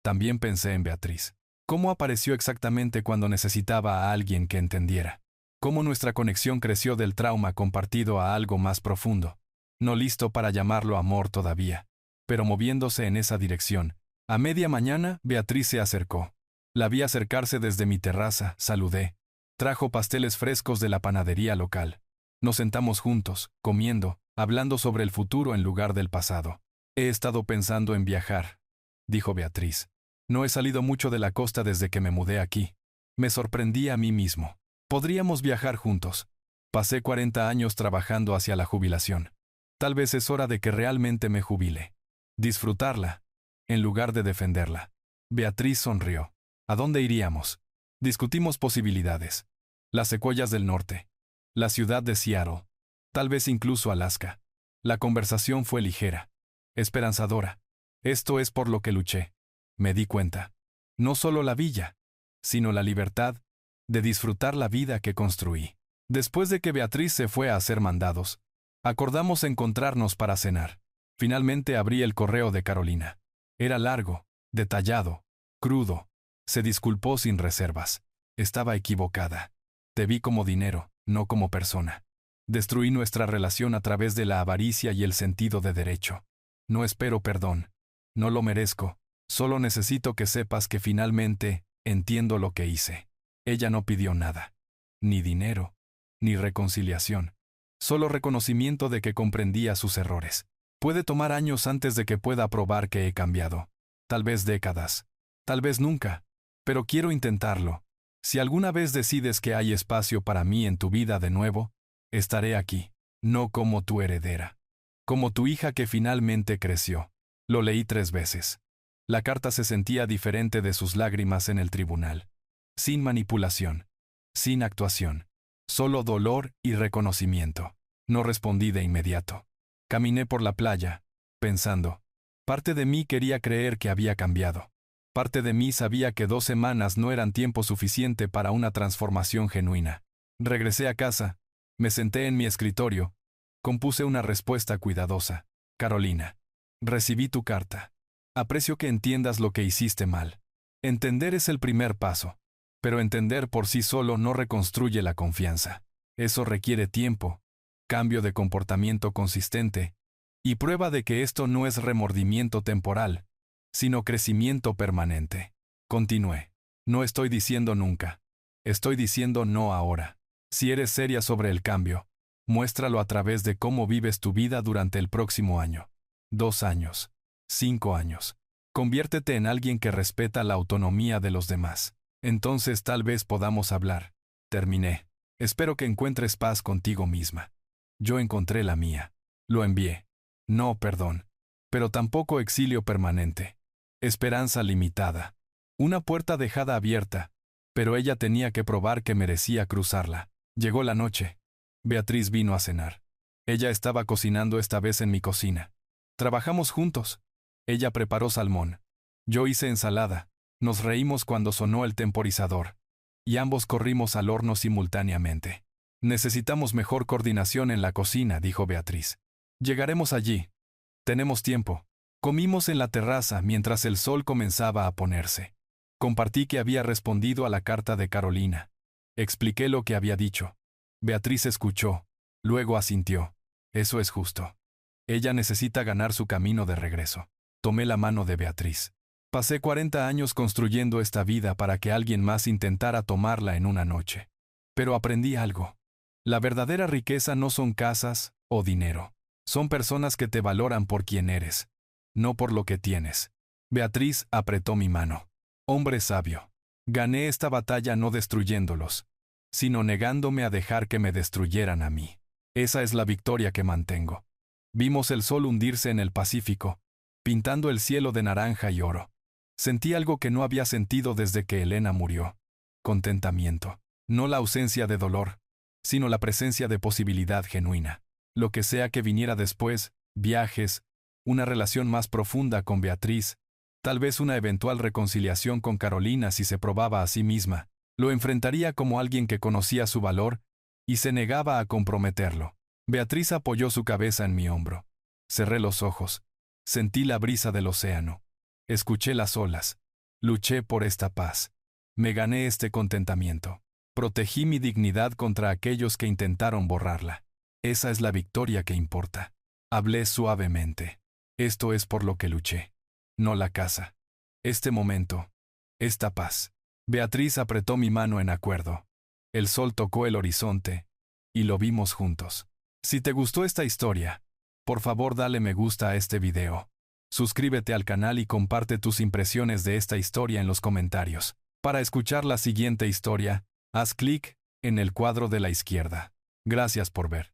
Speaker 1: También pensé en Beatriz. ¿Cómo apareció exactamente cuando necesitaba a alguien que entendiera? Cómo nuestra conexión creció del trauma compartido a algo más profundo. No listo para llamarlo amor todavía, pero moviéndose en esa dirección. A media mañana, Beatriz se acercó. La vi acercarse desde mi terraza, saludé. Trajo pasteles frescos de la panadería local. Nos sentamos juntos, comiendo, hablando sobre el futuro en lugar del pasado. He estado pensando en viajar, dijo Beatriz. No he salido mucho de la costa desde que me mudé aquí. Me sorprendí a mí mismo. Podríamos viajar juntos. Pasé 40 años trabajando hacia la jubilación. Tal vez es hora de que realmente me jubile. Disfrutarla, en lugar de defenderla. Beatriz sonrió. ¿A dónde iríamos? Discutimos posibilidades. Las secuoyas del norte. La ciudad de Seattle. Tal vez incluso Alaska. La conversación fue ligera. Esperanzadora. Esto es por lo que luché. Me di cuenta. No solo la villa, sino la libertad de disfrutar la vida que construí. Después de que Beatriz se fue a hacer mandados, acordamos encontrarnos para cenar. Finalmente abrí el correo de Carolina. Era largo, detallado, crudo. Se disculpó sin reservas. Estaba equivocada. Te vi como dinero, no como persona. Destruí nuestra relación a través de la avaricia y el sentido de derecho. No espero perdón. No lo merezco. Solo necesito que sepas que finalmente entiendo lo que hice. Ella no pidió nada. Ni dinero, ni reconciliación. Solo reconocimiento de que comprendía sus errores. Puede tomar años antes de que pueda probar que he cambiado. Tal vez décadas. Tal vez nunca. Pero quiero intentarlo. Si alguna vez decides que hay espacio para mí en tu vida de nuevo, estaré aquí. No como tu heredera. Como tu hija que finalmente creció. Lo leí 3 veces. La carta se sentía diferente de sus lágrimas en el tribunal. Sin manipulación. Sin actuación. Solo dolor y reconocimiento. No respondí de inmediato. Caminé por la playa, pensando. Parte de mí quería creer que había cambiado. Parte de mí sabía que 2 semanas no eran tiempo suficiente para una transformación genuina. Regresé a casa, me senté en mi escritorio, compuse una respuesta cuidadosa. Carolina, recibí tu carta. Aprecio que entiendas lo que hiciste mal. Entender es el primer paso, pero entender por sí solo no reconstruye la confianza. Eso requiere tiempo, cambio de comportamiento consistente, y prueba de que esto no es remordimiento temporal, sino crecimiento permanente. Continué. No estoy diciendo nunca. Estoy diciendo no ahora. Si eres seria sobre el cambio, muéstralo a través de cómo vives tu vida durante el próximo año. 2 años. 5 años. Conviértete en alguien que respeta la autonomía de los demás. Entonces tal vez podamos hablar. Terminé. Espero que encuentres paz contigo misma. Yo encontré la mía. Lo envié. No perdón. Pero tampoco exilio permanente. Esperanza limitada. Una puerta dejada abierta, pero ella tenía que probar que merecía cruzarla. Llegó la noche. Beatriz vino a cenar. Ella estaba cocinando esta vez en mi cocina. Trabajamos juntos. Ella preparó salmón. Yo hice ensalada. Nos reímos cuando sonó el temporizador. Y ambos corrimos al horno simultáneamente. Necesitamos mejor coordinación en la cocina, dijo Beatriz. Llegaremos allí. Tenemos tiempo. Comimos en la terraza mientras el sol comenzaba a ponerse. Compartí que había respondido a la carta de Carolina. Expliqué lo que había dicho. Beatriz escuchó. Luego asintió. Eso es justo. Ella necesita ganar su camino de regreso. Tomé la mano de Beatriz. Pasé 40 años construyendo esta vida para que alguien más intentara tomarla en una noche. Pero aprendí algo. La verdadera riqueza no son casas o dinero. Son personas que te valoran por quien eres, no por lo que tienes. Beatriz apretó mi mano. Hombre sabio. Gané esta batalla no destruyéndolos, sino negándome a dejar que me destruyeran a mí. Esa es la victoria que mantengo. Vimos el sol hundirse en el Pacífico, pintando el cielo de naranja y oro. Sentí algo que no había sentido desde que Elena murió. Contentamiento. No la ausencia de dolor, sino la presencia de posibilidad genuina. Lo que sea que viniera después, viajes, una relación más profunda con Beatriz, tal vez una eventual reconciliación con Carolina si se probaba a sí misma, lo enfrentaría como alguien que conocía su valor y se negaba a comprometerlo. Beatriz apoyó su cabeza en mi hombro. Cerré los ojos. Sentí la brisa del océano. Escuché las olas. Luché por esta paz. Me gané este contentamiento. Protegí mi dignidad contra aquellos que intentaron borrarla. Esa es la victoria que importa. Hablé suavemente. Esto es por lo que luché. No la casa. Este momento. Esta paz. Beatriz apretó mi mano en acuerdo. El sol tocó el horizonte, y lo vimos juntos. Si te gustó esta historia, por favor dale me gusta a este video. Suscríbete al canal y comparte tus impresiones de esta historia en los comentarios. Para escuchar la siguiente historia, haz clic en el cuadro de la izquierda. Gracias por ver.